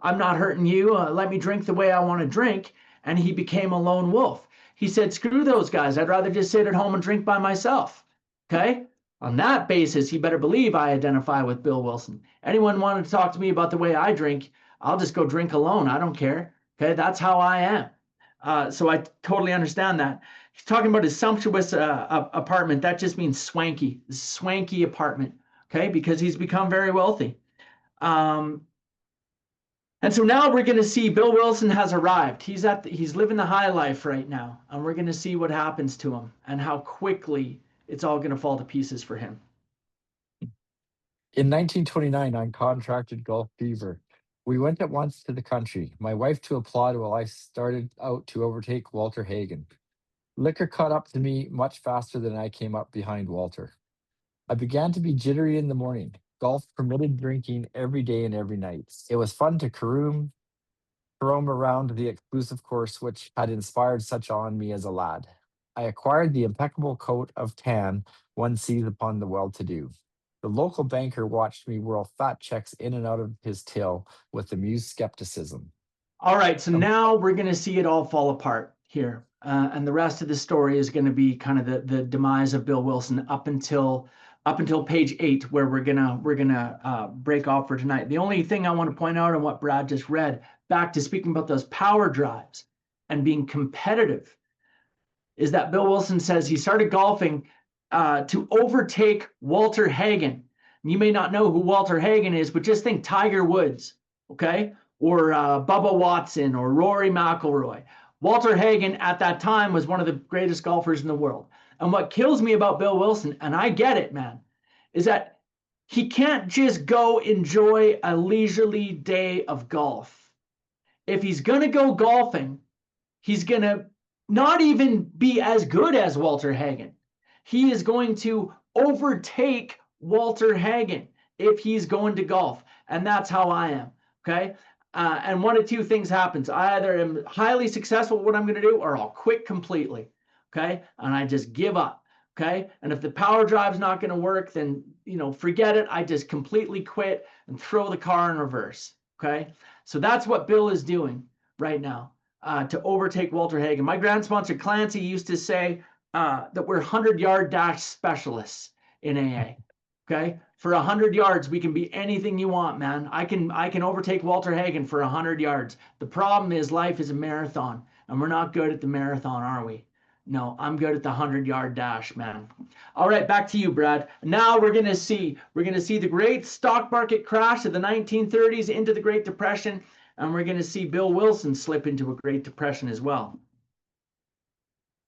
I'm not hurting you. Let me drink the way I want to drink. And he became a lone wolf. He said, screw those guys. I'd rather just sit at home and drink by myself. Okay. On that basis, you better believe I identify with Bill Wilson. Anyone wanted to talk to me about the way I drink, I'll just go drink alone. I don't care. Okay, that's how I am. So I totally understand that. He's talking about his sumptuous apartment. That just means swanky apartment. Okay, because he's become very wealthy. And so now we're going to see Bill Wilson has arrived. He's living the high life right now, and we're going to see what happens to him and how quickly it's all going to fall to pieces for him. In 1929, I contracted Gulf fever. We went at once to the country, my wife to applaud while I started out to overtake Walter Hagen. Liquor caught up to me much faster than I came up behind Walter. I began to be jittery in the morning. Golf permitted drinking every day and every night. It was fun to roam around the exclusive course which had inspired such awe in me as a lad. I acquired the impeccable coat of tan one sees upon the well-to-do. The local banker watched me whirl fat checks in and out of his till with amused skepticism. All right, so now we're going to see it all fall apart here. And the rest of the story is going to be kind of the demise of Bill Wilson up until page 8, where we're gonna break off for tonight. The only thing I want to point out on what Brad just read, back to speaking about those power drives and being competitive, is that Bill Wilson says he started golfing to overtake Walter Hagen. And you may not know who Walter Hagen is, but just think Tiger Woods, okay? Or Bubba Watson or Rory McIlroy. Walter Hagen at that time was one of the greatest golfers in the world. And what kills me about Bill Wilson, and I get it, man, is that he can't just go enjoy a leisurely day of golf. If he's going to go golfing, he's going to not even be as good as Walter Hagen. He is going to overtake Walter Hagen if he's going to golf. And that's how I am, okay? And one of two things happens. I either am highly successful at what I'm going to do, or I'll quit completely, okay? And I just give up, okay? And if the power drive's not going to work, then, forget it. I just completely quit and throw the car in reverse, okay? So that's what Bill is doing right now to overtake Walter Hagen. My grand sponsor, Clancy, used to say that we're 100-yard dash specialists in AA, okay? For 100 yards, we can be anything you want, man. I can overtake Walter Hagen for 100 yards. The problem is life is a marathon, and we're not good at the marathon, are we? No, I'm good at the 100-yard dash, man. All right, back to you, Brad. Now we're gonna see the great stock market crash of the 1930s into the Great Depression, and we're gonna see Bill Wilson slip into a Great Depression as well.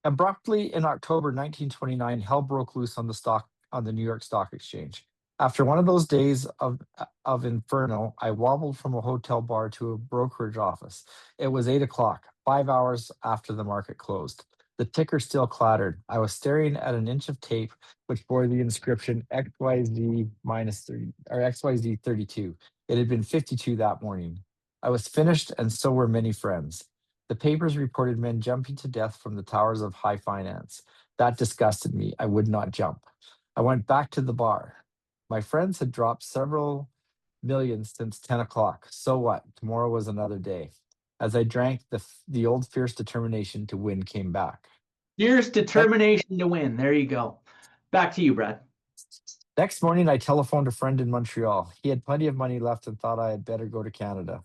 Abruptly in October 1929, hell broke loose on the New York Stock Exchange. After one of those days of inferno, I wobbled from a hotel bar to a brokerage office. It was 8 o'clock, 5 hours after the market closed. The ticker still clattered. I was staring at an inch of tape which bore the inscription XYZ minus 30 or XYZ 32. It had been 52 that morning. I was finished, and so were many friends. The papers reported men jumping to death from the towers of high finance. That disgusted me. I would not jump. I went back to the bar. My friends had dropped several millions since 10 o'clock. So what? Tomorrow was another day. As I drank, the old fierce determination to win came back. Fierce determination to win. There you go. Back to you, Brad. Next morning, I telephoned a friend in Montreal. He had plenty of money left and thought I had better go to Canada.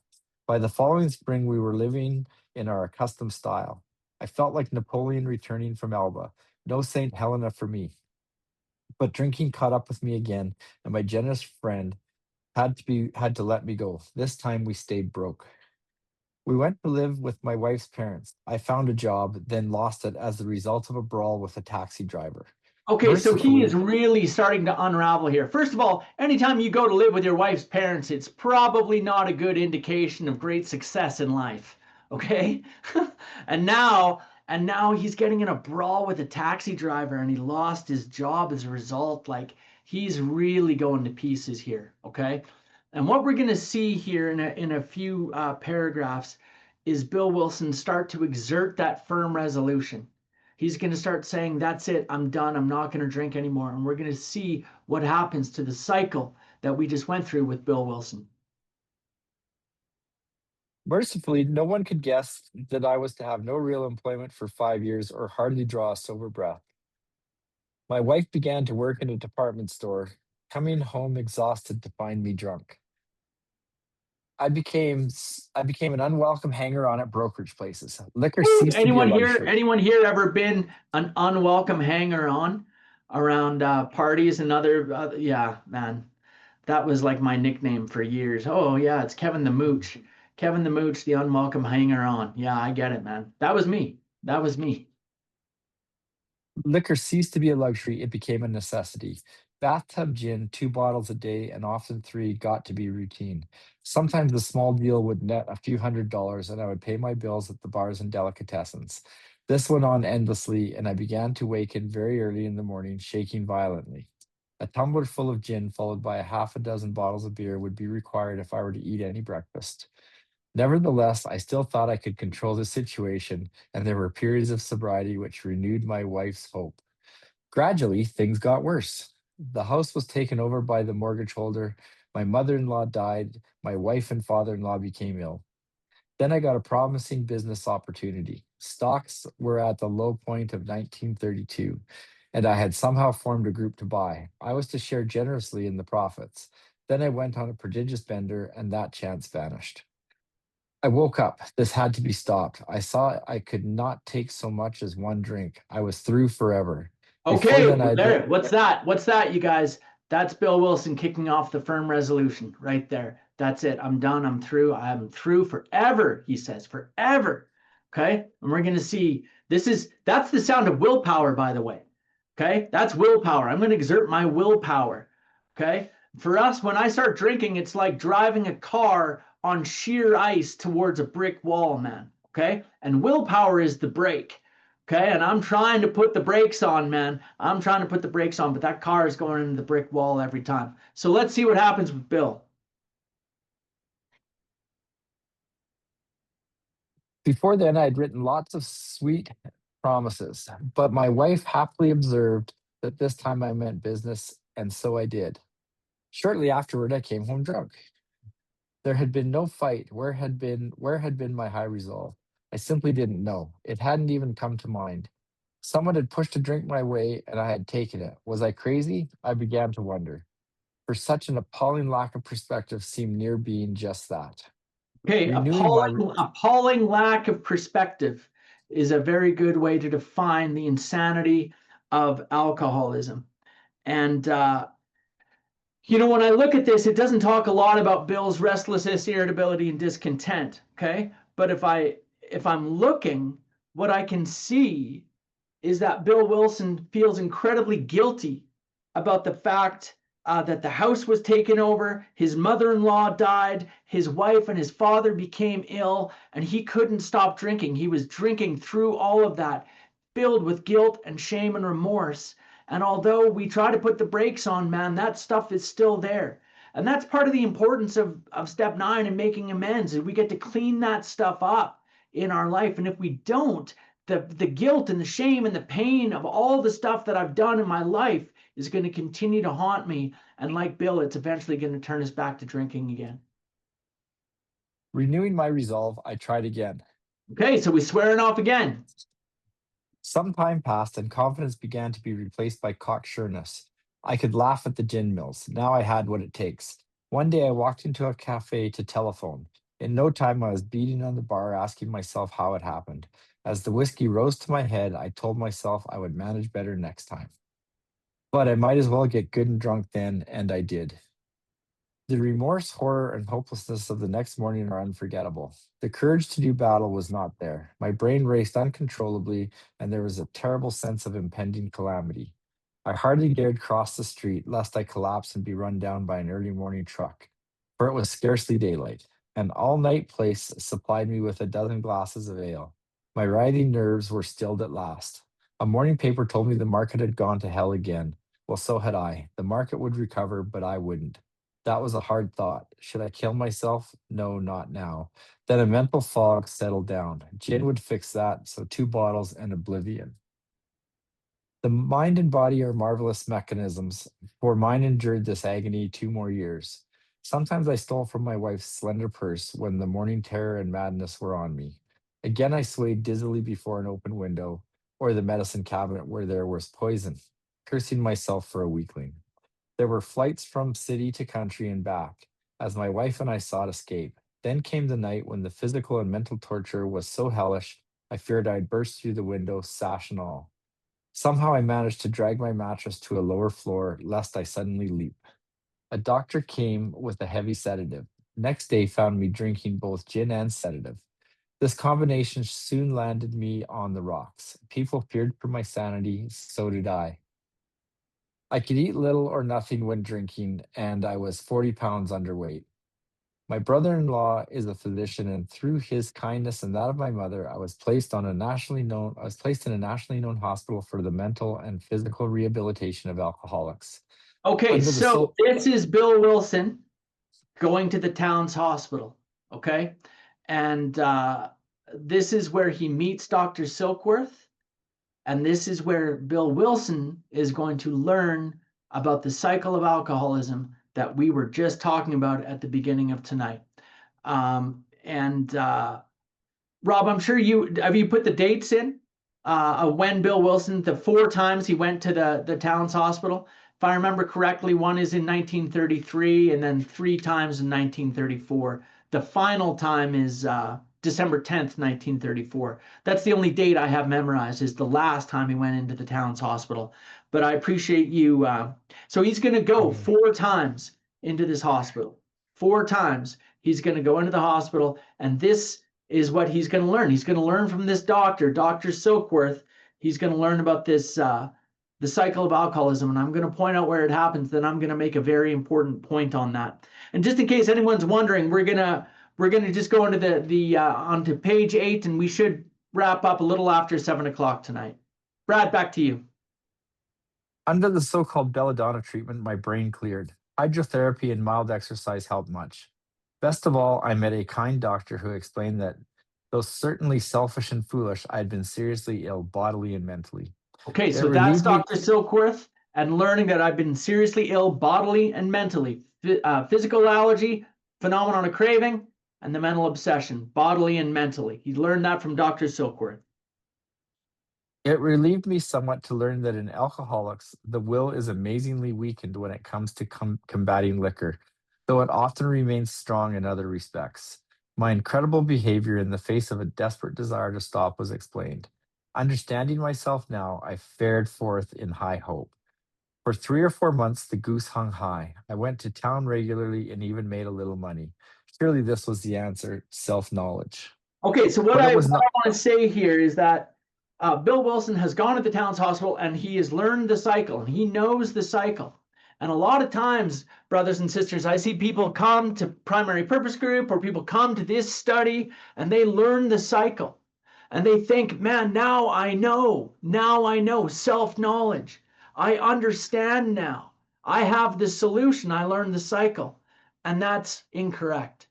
By the following spring, we were living in our accustomed style. I felt like Napoleon returning from Elba. No St. Helena for me. But drinking caught up with me again, and my generous friend had to let me go. This time we stayed broke. We went to live with my wife's parents. I found a job, then lost it as the result of a brawl with a taxi driver. Okay, so he Mercifully- is really starting to unravel here. First of all, anytime you go to live with your wife's parents, it's probably not a good indication of great success in life. Okay? and now he's getting in a brawl with a taxi driver and he lost his job as a result. Like, he's really going to pieces here. Okay? And what we're going to see here in a few paragraphs is Bill Wilson start to exert that firm resolution. He's going to start saying, that's it, I'm done, I'm not going to drink anymore. And we're going to see what happens to the cycle that we just went through with Bill Wilson. Mercifully, no one could guess that I was to have no real employment for 5 years or hardly draw a sober breath. My wife began to work in a department store, coming home exhausted to find me drunk. I became an unwelcome hanger-on at brokerage places. Liquor ceased to be a luxury. Anyone here ever been an unwelcome hanger-on around parties and other? Yeah, man, that was like my nickname for years. Oh yeah, it's Kevin the Mooch. Kevin the Mooch, the unwelcome hanger-on. Yeah, I get it, man. That was me. That was me. Liquor ceased to be a luxury. It became a necessity. Bathtub gin, 2 bottles a day, and often 3 got to be routine. Sometimes the small deal would net a few $100s, and I would pay my bills at the bars and delicatessens. This went on endlessly, and I began to waken very early in the morning, shaking violently. A tumbler full of gin, followed by a half a dozen bottles of beer, would be required if I were to eat any breakfast. Nevertheless, I still thought I could control the situation, and there were periods of sobriety which renewed my wife's hope. Gradually, things got worse. The house was taken over by the mortgage holder. My mother-in-law died. My wife and father-in-law became ill. Then I got a promising business opportunity. Stocks were at the low point of 1932, and I had somehow formed a group to buy. I was to share generously in the profits. Then I went on a prodigious bender, and that chance vanished. I woke up. This had to be stopped. I saw I could not take so much as one drink. I was through forever. Okay, there. What's that? What's that, you guys? That's Bill Wilson kicking off the firm resolution right there. That's it. I'm done. I'm through. I'm through forever, he says. Forever. Okay? And we're going to see that's the sound of willpower, by the way. Okay? That's willpower. I'm going to exert my willpower. Okay? For us, when I start drinking, it's like driving a car on sheer ice towards a brick wall, man. Okay? And willpower is the brake. Okay, and I'm trying to put the brakes on, man. I'm trying to put the brakes on, but that car is going into the brick wall every time. So let's see what happens with Bill. Before then, I had written lots of sweet promises, but my wife happily observed that this time I meant business, and so I did. Shortly afterward, I came home drunk. There had been no fight. Where had been my high resolve? I simply didn't know. It hadn't even come to mind. Someone had pushed a drink my way, and I had taken it. Was I crazy? I began to wonder. For such an appalling lack of perspective seemed near being just that. Okay, appalling lack of perspective is a very good way to define the insanity of alcoholism. And, when I look at this, it doesn't talk a lot about Bill's restlessness, irritability, and discontent. Okay. But if I'm looking, what I can see is that Bill Wilson feels incredibly guilty about the fact that the house was taken over, his mother-in-law died, his wife and his father became ill, and he couldn't stop drinking. He was drinking through all of that, filled with guilt and shame and remorse. And although we try to put the brakes on, man, that stuff is still there. And that's part of the importance of step 9 and making amends, is we get to clean that stuff up in our life. And if we don't, the guilt and the shame and the pain of all the stuff that I've done in my life is going to continue to haunt me. And like Bill, it's eventually going to turn us back to drinking again. Renewing my resolve, I tried again. Okay, so we're swearing off again. Some time passed and confidence began to be replaced by cocksureness. I could laugh at the gin mills. Now I had what it takes. One day I walked into a cafe to telephone. In no time, I was beating on the bar, asking myself how it happened. As the whiskey rose to my head, I told myself I would manage better next time. But I might as well get good and drunk then, and I did. The remorse, horror, and hopelessness of the next morning are unforgettable. The courage to do battle was not there. My brain raced uncontrollably, and there was a terrible sense of impending calamity. I hardly dared cross the street, lest I collapse and be run down by an early morning truck, for it was scarcely daylight. An all-night place supplied me with a dozen glasses of ale. My writhing nerves were stilled at last. A morning paper told me the market had gone to hell again. Well, so had I. The market would recover, but I wouldn't. That was a hard thought. Should I kill myself? No, not now. Then a mental fog settled down. Gin would fix that, so 2 bottles and oblivion. The mind and body are marvelous mechanisms, for mine endured this agony 2 more years. Sometimes I stole from my wife's slender purse when the morning terror and madness were on me. Again, I swayed dizzily before an open window or the medicine cabinet where there was poison, cursing myself for a weakling. There were flights from city to country and back, as my wife and I sought escape. Then came the night when the physical and mental torture was so hellish, I feared I'd burst through the window, sash and all. Somehow I managed to drag my mattress to a lower floor, lest I suddenly leap. A doctor came with a heavy sedative. Next day found me drinking both gin and sedative. This combination soon landed me on the rocks. People feared for my sanity, so did I. I could eat little or nothing when drinking, and I was 40 pounds underweight. My brother-in-law is a physician, and through his kindness and that of my mother, I was placed in a nationally known hospital for the mental and physical rehabilitation of alcoholics. Okay, so this is Bill Wilson going to the town's hospital. Okay, and this is where he meets Dr. Silkworth. And this is where Bill Wilson is going to learn about the cycle of alcoholism that we were just talking about at the beginning of tonight. Rob, I'm sure have you put the dates in when Bill Wilson, the 4 times he went to the town's hospital? If I remember correctly, one is in 1933 and then 3 times in 1934. The final time is December 10th, 1934. That's the only date I have memorized, is the last time he went into the town's hospital. But I appreciate you. So he's going to go 4 times into this hospital. 4 times he's going to go into the hospital, and this is what he's going to learn. He's going to learn from this doctor, Dr. Silkworth. He's going to learn about this, the cycle of alcoholism, and I'm going to point out where it happens. Then I'm going to make a very important point on that. And just in case anyone's wondering, we're going to just go into onto page 8, and we should wrap up a little after 7 o'clock tonight. Brad, back to you. Under the so-called belladonna treatment, my brain cleared. Hydrotherapy and mild exercise helped much. Best of all, I met a kind doctor who explained that, though certainly selfish and foolish, I had been seriously ill bodily and mentally. Okay, so that's Dr. Silkworth, and learning that I've been seriously ill bodily and mentally. Physical allergy, phenomenon of craving, and the mental obsession, bodily and mentally. He learned that from Dr. Silkworth. It relieved me somewhat to learn that in alcoholics, the will is amazingly weakened when it comes to combating liquor, though it often remains strong in other respects. My incredible behavior in the face of a desperate desire to stop was explained. Understanding myself now, I fared forth in high hope. For 3 or 4 months, the goose hung high. I went to town regularly and even made a little money. Surely this was the answer, self-knowledge. Okay, so what But I it was not. want to say here is that Bill Wilson has gone to the town's hospital and he has learned the cycle and he knows the cycle. And a lot of times, brothers and sisters, I see people come to primary purpose group or people come to this study and they learn the cycle and they think, man, now I know, self-knowledge. I understand now. I have the solution. I learned the cycle. And that's incorrect.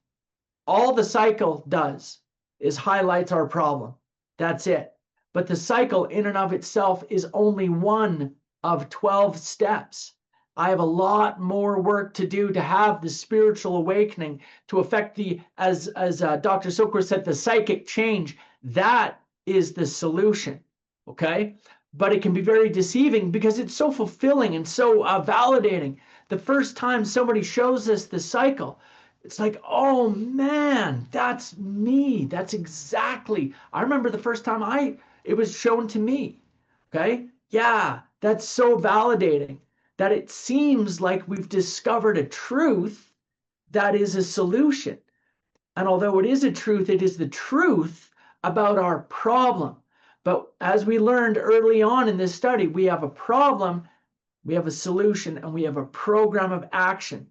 All the cycle does is highlights our problem. That's it. But the cycle in and of itself is only one of 12 steps. I have a lot more work to do to have the spiritual awakening, to affect the, as Dr. Sokor said, the psychic change. That is the solution, okay? But it can be very deceiving because it's so fulfilling and so validating. The first time somebody shows us the cycle, it's like, oh man, that's me. That's exactly. I remember the first time it was shown to me. Okay. Yeah, that's so validating that it seems like we've discovered a truth that is a solution. And although it is a truth, it is the truth about our problem. But as we learned early on in this study, we have a problem, we have a solution, and we have a program of action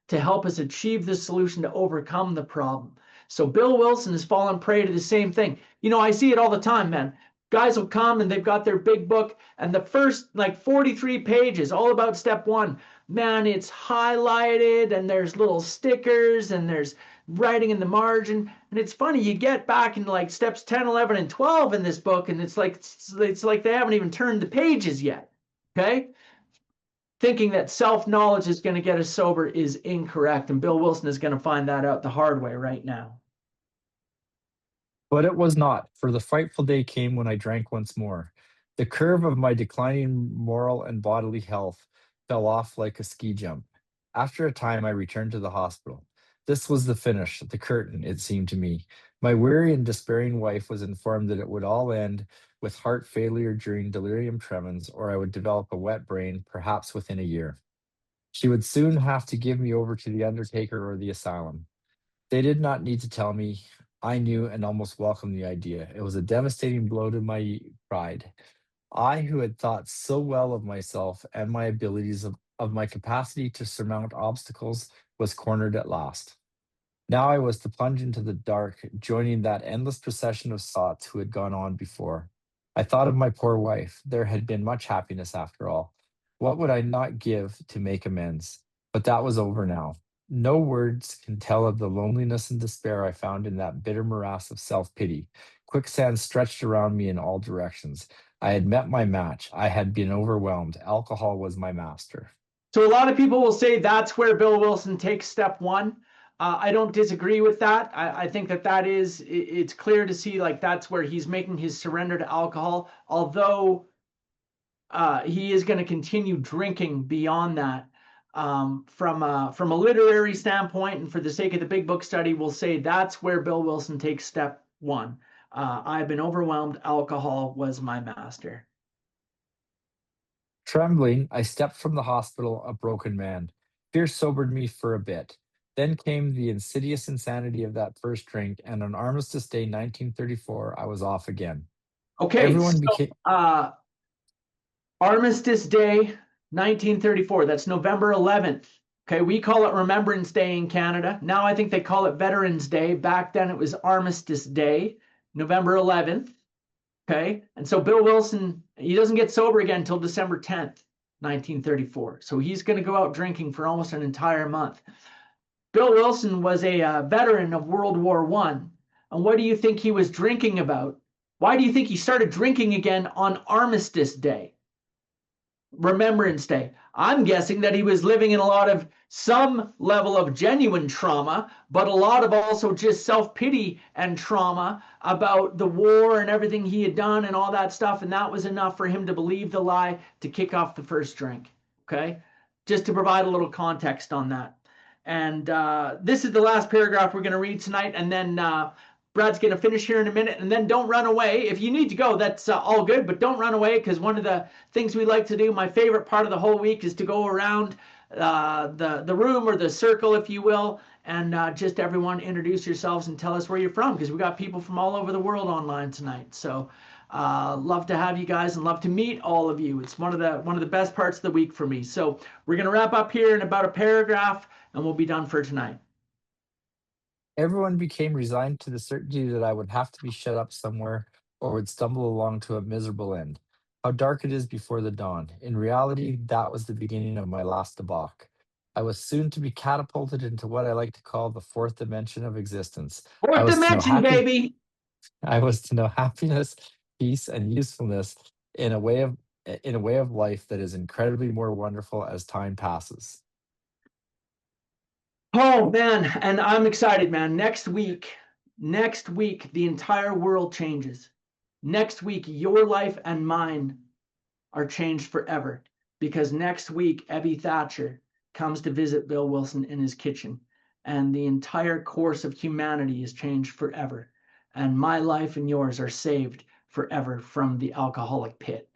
to help us achieve the solution to overcome the problem. So Bill Wilson has fallen prey to the same thing. You know, I see it all the time, man. Guys will come and they've got their big book and the first like 43 pages, all about step one. Man, it's highlighted and there's little stickers and there's writing in the margin. And it's funny, you get back into like steps 10, 11, and 12 in this book and it's like they haven't even turned the pages yet, okay? Thinking that self-knowledge is going to get us sober is incorrect. And Bill Wilson is going to find that out the hard way right now. But it was not, for the frightful day came when I drank once more. The curve of my declining moral and bodily health fell off like a ski jump. After a time, I returned to the hospital. This was the finish, the curtain, it seemed to me. My weary and despairing wife was informed that it would all end with heart failure during delirium tremens, or I would develop a wet brain, perhaps within a year. She would soon have to give me over to the undertaker or the asylum. They did not need to tell me. I knew and almost welcomed the idea. It was a devastating blow to my pride. I, who had thought so well of myself and my abilities of my capacity to surmount obstacles, was cornered at last. Now I was to plunge into the dark, joining that endless procession of sots who had gone on before. I thought of my poor wife. There had been much happiness after all. What would I not give to make amends? But that was over now. No words can tell of the loneliness and despair I found in that bitter morass of self-pity. Quicksand stretched around me in all directions. I had met my match. I had been overwhelmed. Alcohol was my master. So a lot of people will say that's where Bill Wilson takes step one. I don't disagree with that. I think that it's clear to see like that's where he's making his surrender to alcohol, although he is going to continue drinking beyond that. From a literary standpoint and for the sake of the big book study, we'll say that's where Bill Wilson takes step one. I've been overwhelmed. Alcohol was my master. Trembling, I stepped from the hospital a broken man. Fear sobered me for a bit. Then came the insidious insanity of that first drink, and on Armistice Day 1934, I was off again. Okay, Everyone became Armistice Day 1934. That's November 11th. Okay, we call it Remembrance Day in Canada. Now I think they call it Veterans Day. Back then it was Armistice Day, November 11th. Okay, and so Bill Wilson, he doesn't get sober again until December 10th, 1934. So he's going to go out drinking for almost an entire month. Bill Wilson was a veteran of World War I. And what do you think he was drinking about? Why do you think he started drinking again on Armistice Day? Remembrance Day. I'm guessing that he was living in a lot of some level of genuine trauma, but a lot of also just self-pity and trauma about the war and everything he had done and all that stuff. And that was enough for him to believe the lie to kick off the first drink. Okay. Just to provide a little context on that. And this is the last paragraph we're going to read tonight. And then Brad's going to finish here in a minute. And then don't run away. If you need to go, that's all good. But don't run away, because one of the things we like to do, my favorite part of the whole week, is to go around the room, or the circle, if you will, and just everyone introduce yourselves and tell us where you're from, because we got people from all over the world online tonight. So love to have you guys and love to meet all of you. It's one of the best parts of the week for me. So we're going to wrap up here in about a paragraph, and we'll be done for tonight. Everyone became resigned to the certainty that I would have to be shut up somewhere or would stumble along to a miserable end. How dark it is before the dawn. In reality, that was the beginning of my last debauch. I was soon to be catapulted into what I like to call the fourth dimension of existence. Fourth dimension, baby. I was to know happiness, peace, and usefulness in a way of life that is incredibly more wonderful as time passes. Oh man, and I'm excited, man. Next week, the entire world changes. Next week, your life and mine are changed forever, because next week, Ebby Thatcher comes to visit Bill Wilson in his kitchen, and the entire course of humanity is changed forever. And my life and yours are saved forever from the alcoholic pit.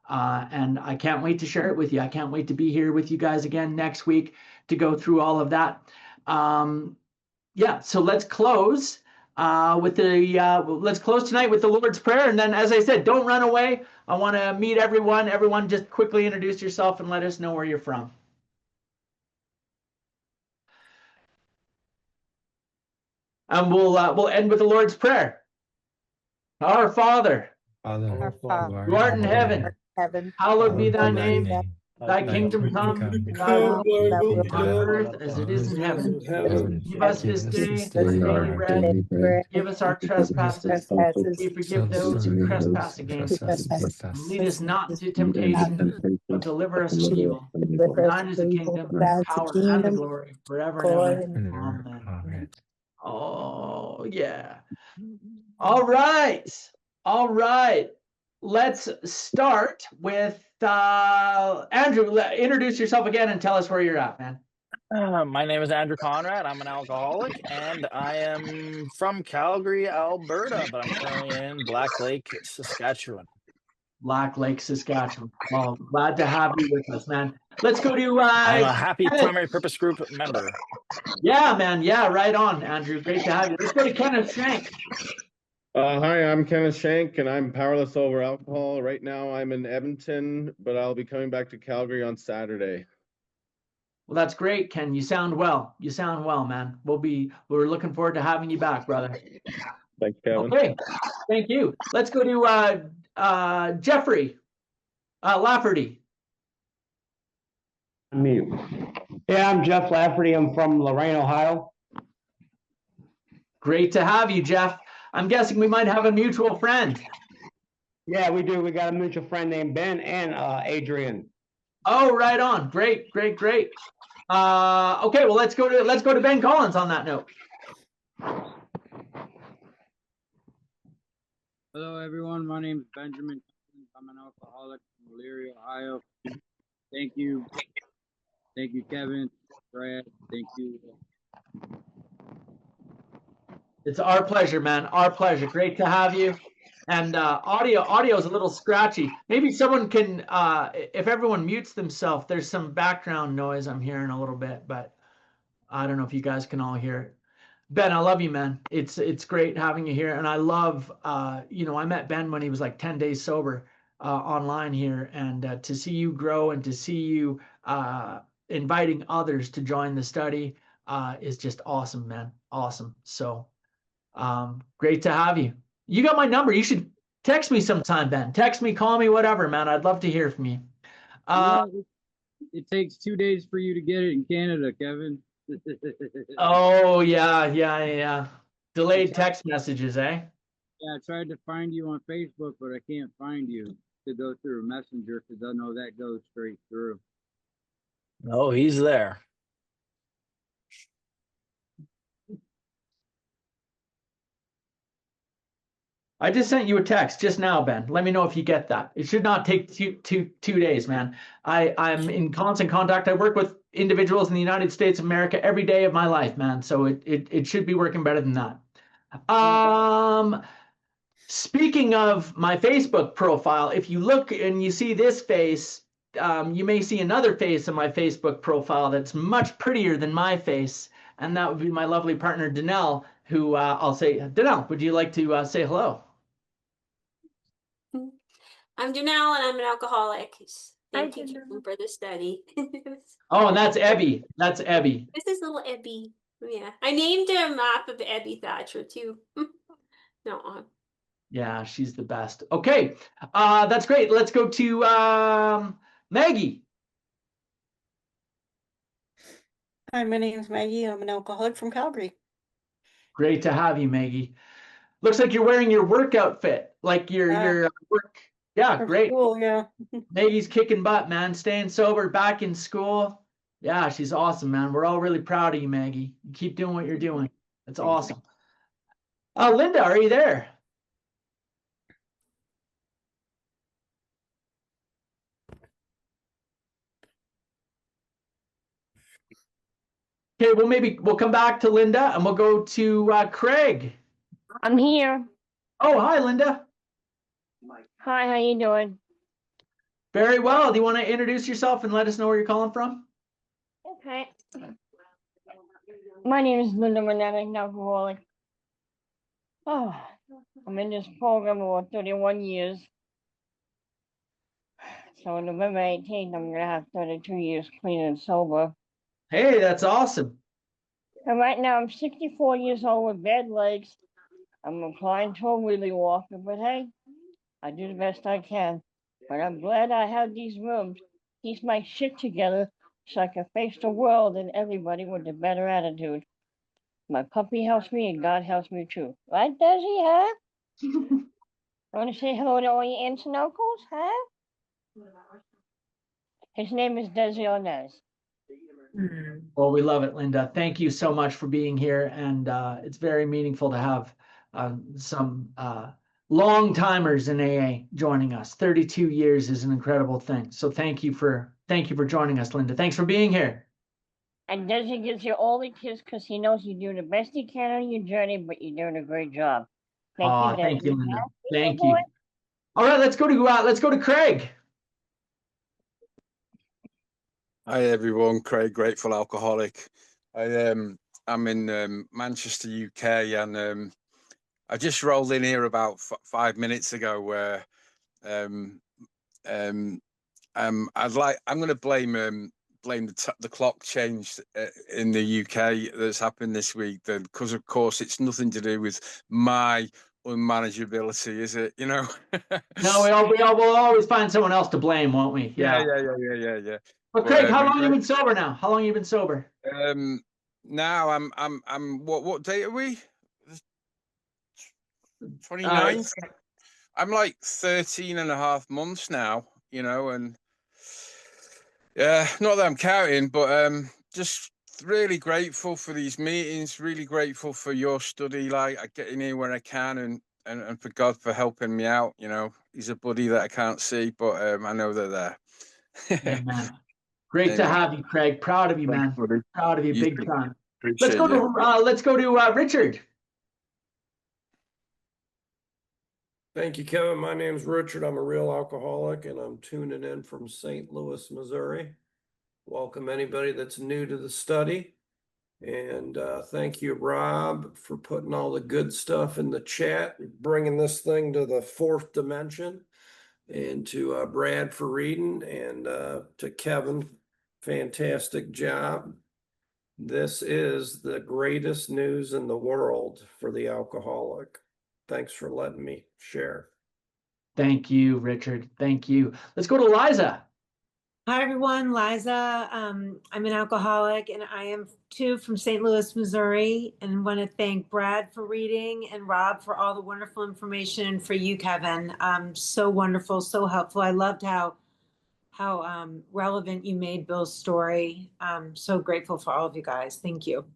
And I can't wait to share it with you. I can't wait to be here with you guys again next week to go through all of that. Yeah, so let's close let's close tonight with the Lord's Prayer. And then, as I said, don't run away. I want to meet everyone. Everyone, just quickly introduce yourself and let us know where you're from. And we'll end with the Lord's Prayer. Our Father, Father, who art in heaven, hallowed be thy name. Thy kingdom come, thy will be done on earth as it is in heaven. Give us this day our daily bread. Give us our trespasses. We forgive those who trespass against us. Lead us not into temptation, but deliver us from evil. For thine is the kingdom, the power, and the glory, forever and ever. Amen. Oh, yeah. All right. Let's start with Andrew. Introduce yourself again and tell us where you're at, man. My name is Andrew Conrad. I'm an alcoholic, and I am from Calgary, Alberta, but I'm currently in Black Lake, Saskatchewan. Black Lake, Saskatchewan. Well, glad to have you with us, man. Let's go to I'm a happy primary purpose group member. Yeah, man. Yeah, right on, Andrew. Great to have you. Let's go to Kenneth Shank. Hi, I'm Kenneth Shank, and I'm powerless over alcohol. Right now, I'm in Edmonton, but I'll be coming back to Calgary on Saturday. Well, that's great, Ken. You sound well. You sound well, man. We're looking forward to having you back, brother. Thanks, Kevin. Okay, thank you. Let's go to Jeffrey Lafferty. Me. Yeah, I'm Jeff Lafferty. I'm from Lorain, Ohio. Great to have you, Jeff. I'm guessing we might have a mutual friend. Yeah, we do. We got a mutual friend named Ben and Adrian. Oh, right on. Great. Okay, well, let's go to Ben Collins on that note. Hello, everyone. My name is Benjamin. I'm an alcoholic from Elyria, Ohio. Thank you, Kevin, Brad. Thank you. It's our pleasure, man. Our pleasure. Great to have you. And audio is a little scratchy. Maybe someone can, if everyone mutes themselves, there's some background noise I'm hearing a little bit, but I don't know if you guys can all hear it. Ben, I love you, man. It's great having you here. And I love, I met Ben when he was like 10 days sober online here. And to see you grow and to see you inviting others to join the study is just awesome, man. Awesome. So great to have you. You got my number. You should text me sometime, Ben. Text me, call me, whatever, man. I'd love to hear from you. It takes 2 days for you to get it in Canada, Kevin. Oh, yeah. Delayed text messages, eh? Yeah, I tried to find you on Facebook, but I can't find you to go through Messenger because I know that goes straight through. Oh, he's there. I just sent you a text just now, Ben. Let me know if you get that. It should not take two days, man. I'm in constant contact. I work with individuals in the United States of America every day of my life, man. So it should be working better than that. Speaking of my Facebook profile, if you look and you see this face, you may see another face on my Facebook profile that's much prettier than my face, and that would be my lovely partner, Danelle, who I'll say, Danelle, would you like to say hello? I'm Janelle and I'm an alcoholic. Hi, Thank you Janelle. Kevin, for the study. Oh, and that's Ebby. That's Ebby. This is little Ebby. Yeah, I named him off of Ebby Thatcher too. No, Yeah, she's the best. Okay, that's great. Let's go to Maggie. Hi, my name is Maggie. I'm an alcoholic from Calgary. Great to have you, Maggie. Looks like you're wearing your work outfit, like your work. Yeah, For great. school, yeah. Maggie's kicking butt, man. Staying sober, back in school. Yeah, she's awesome, man. We're all really proud of you, Maggie. You keep doing what you're doing. That's awesome. Linda, are you there? Okay, well, maybe we'll come back to Linda and we'll go to Craig. I'm here. Oh, hi, Linda. Hi, how you doing? Very well. Do you want to introduce yourself and let us know where you're calling from? Okay. My name is Linda Manetta, an alcoholic. Oh, I'm in this program for 31 years. So November 18th, I'm gonna have 32 years clean and sober. Hey, that's awesome. And right now I'm 64 years old with bad legs. I'm applying to a wheelie walker, but hey, I do the best I can. But I'm glad I have these rooms. Keeps my shit together so I can face the world and everybody with a better attitude. My puppy helps me and God helps me too. Right, Desi, huh? Want to say hello to all your aunts and uncles, huh? His name is Desi Ornez. Well, we love it, Linda. Thank you so much for being here. And it's very meaningful to have some long timers in AA joining us. 32 years is an incredible thing. So thank you for joining us, Linda. Thanks for being here. And Desi gives you all the kiss because he knows you do the best you can on your journey, but you're doing a great job. Thank you, Desi. Thank you, Linda. Good Thank boy. you. All right, let's go to Craig. Hi everyone, Craig, grateful alcoholic. I'm in Manchester, UK, and I just rolled in here about 5 minutes ago. Where I'm going to blame the clock change in the UK that's happened this week. Then, because of course it's nothing to do with my unmanageability, is it? You know. No, we'll always find someone else to blame, won't we? Yeah. But Craig, how long have you been sober now? How long have you been sober? Now I'm what date are we? 29th. I'm like 13 and a half months now, you know, and yeah, not that I'm counting, but just really grateful for these meetings, really grateful for your study. Like, I get in here when I can, and for God for helping me out. You know, he's a buddy that I can't see, but I know they're there. Amen. Great to have you, Craig. Proud of you, man. Proud of you, big time. Let's go to Richard. Thank you, Kevin. My name's Richard. I'm a real alcoholic, and I'm tuning in from St. Louis, Missouri. Welcome anybody that's new to the study. And thank you, Rob, for putting all the good stuff in the chat, bringing this thing to the fourth dimension, and to Brad for reading, and to Kevin, fantastic job. This is the greatest news in the world for the alcoholic. Thanks for letting me share. Thank you, Richard. Thank you. Let's go to Liza. Hi, everyone. Liza. I'm an alcoholic, and I am too from St. Louis, Missouri, and want to thank Brad for reading and Rob for all the wonderful information, and for you, Kevin. So wonderful, so helpful. I loved how relevant you made Bill's story. I'm so grateful for all of you guys. Thank you.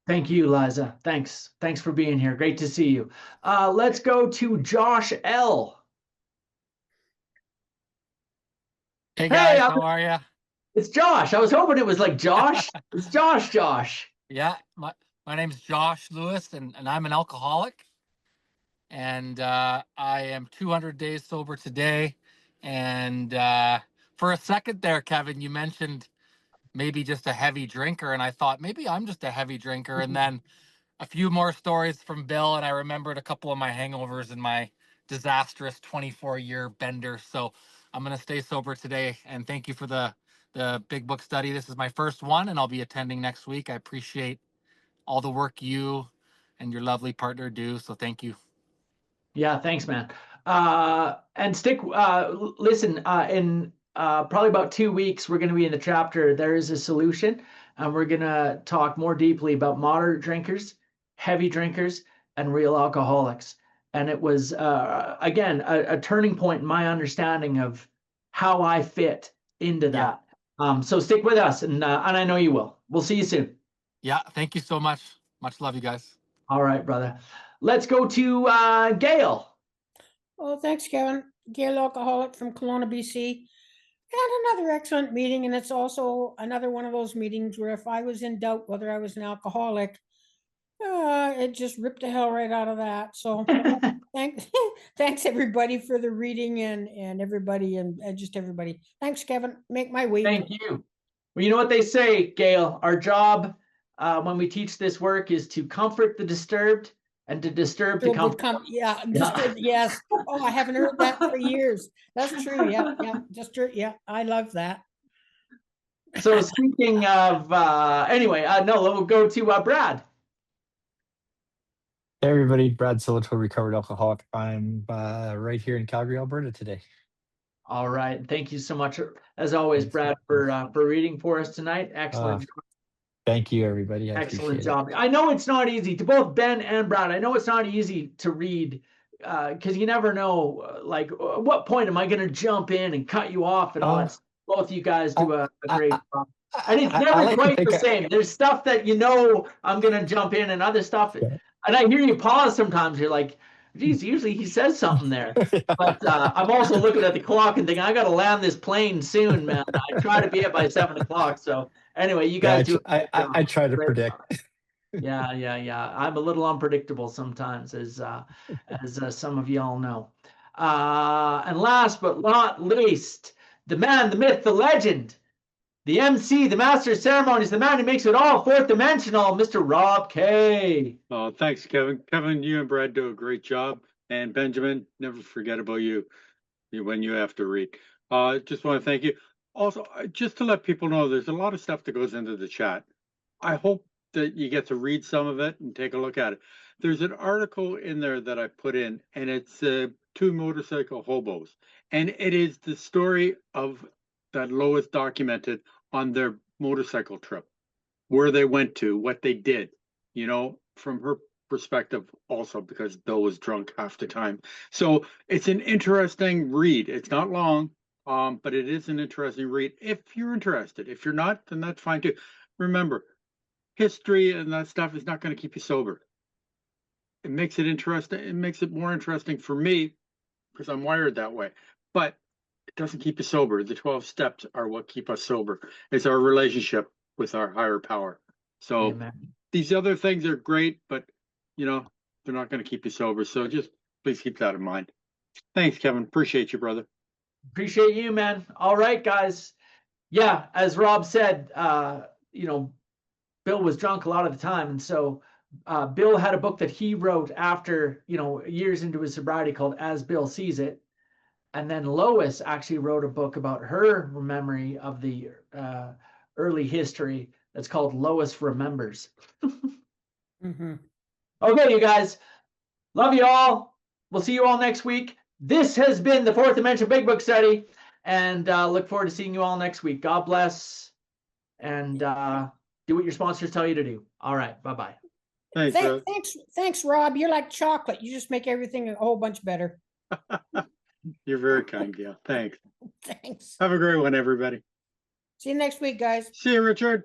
Thank you, Liza. Thanks for being here. Great to see you. Let's go to Josh L. Hey guys, how are you? It's Josh. I was hoping it was like Josh. It's Josh. Yeah, my name's Josh Lewis, and I'm an alcoholic. And I am 200 days sober today. And for a second there, Kevin, you mentioned maybe just a heavy drinker. And I thought maybe I'm just a heavy drinker. And then a few more stories from Bill. And I remembered a couple of my hangovers in my disastrous 24-year bender. So I'm going to stay sober today. And thank you for the Big Book study. This is my first one, and I'll be attending next week. I appreciate all the work you and your lovely partner do. So thank you. Yeah, thanks, man. And listen, in probably about 2 weeks, we're going to be in the chapter, There is a Solution, and we're going to talk more deeply about moderate drinkers, heavy drinkers, and real alcoholics. And it was, again, a turning point in my understanding of how I fit into that. So stick with us, and I know you will. We'll see you soon. Yeah, thank you so much. Much love, you guys. All right, brother. Let's go to Gail. Oh, thanks, Kevin. Gail, alcoholic from Kelowna, BC. And another excellent meeting, and it's also another one of those meetings where if I was in doubt whether I was an alcoholic, it just ripped the hell right out of that. So thanks everybody for the reading and everybody and just everybody. Thanks, Kevin. Make my week. Thank you. Well, you know what they say, Gail, our job when we teach this work is to comfort the disturbed and to disturb the comfort. Yes. Oh, I haven't heard that for years. That's true. Yeah. Yeah. I love that. So speaking of, we'll go to Brad. Hey everybody, Brad Sillitoe, recovered alcoholic. I'm right here in Calgary, Alberta today. All right. Thank you so much, as always, Brad, for reading for us tonight. Excellent. Thank you, everybody. Excellent job. I know it's not easy to both Ben and Brad. I know it's not easy to read because you never know, like, at what point am I going to jump in and cut you off and all that. Both you guys do a great job. And it's never quite the same. There's stuff that I'm going to jump in and other stuff. Yeah. And I hear you pause sometimes. You're like, geez, usually he says something there. But I'm also looking at the clock and thinking, I got to land this plane soon, man. I try to be up by 7 o'clock. So anyway, you guys do. I try to predict. Yeah. I'm a little unpredictable sometimes, as some of y'all know. And last but not least, the man, the myth, the legend, the MC, the master of ceremonies, the man who makes it all fourth dimensional, Mr. Rob K. Oh, thanks, Kevin. Kevin, you and Brad do a great job. And Benjamin, never forget about you when you have to read. Just want to thank you. Also, just to let people know, there's a lot of stuff that goes into the chat. I hope that you get to read some of it and take a look at it. There's an article in there that I put in, and it's 2 motorcycle hobos. And it is the story of that Lois documented on their motorcycle trip, where they went to, what they did, from her perspective also, because Bill was drunk half the time. So it's an interesting read. It's not long, but it is an interesting read if you're interested. If you're not, then that's fine too. Remember, history and that stuff is not going to keep you sober. It makes it interesting. It makes it more interesting for me because I'm wired that way. But it doesn't keep you sober. The 12 steps are what keep us sober. It's our relationship with our higher power. So Amen. These other things are great, but they're not going to keep you sober. So just please keep that in mind. Thanks, Kevin. Appreciate you, brother. Appreciate you, man. All right, guys. Yeah, as Rob said, Bill was drunk a lot of the time. And so Bill had a book that he wrote after, years into his sobriety called As Bill Sees It. And then Lois actually wrote a book about her memory of the early history that's called Lois Remembers. Mm-hmm. Okay, you guys. Love you all. We'll see you all next week. This has been the Fourth Dimension Big Book Study. And look forward to seeing you all next week. God bless. And do what your sponsors tell you to do. All right. Bye-bye. Thanks, Rob. You're like chocolate. You just make everything a whole bunch better. You're very kind, Gail. Thanks. Thanks. Have a great one, everybody. See you next week, guys. See you, Richard.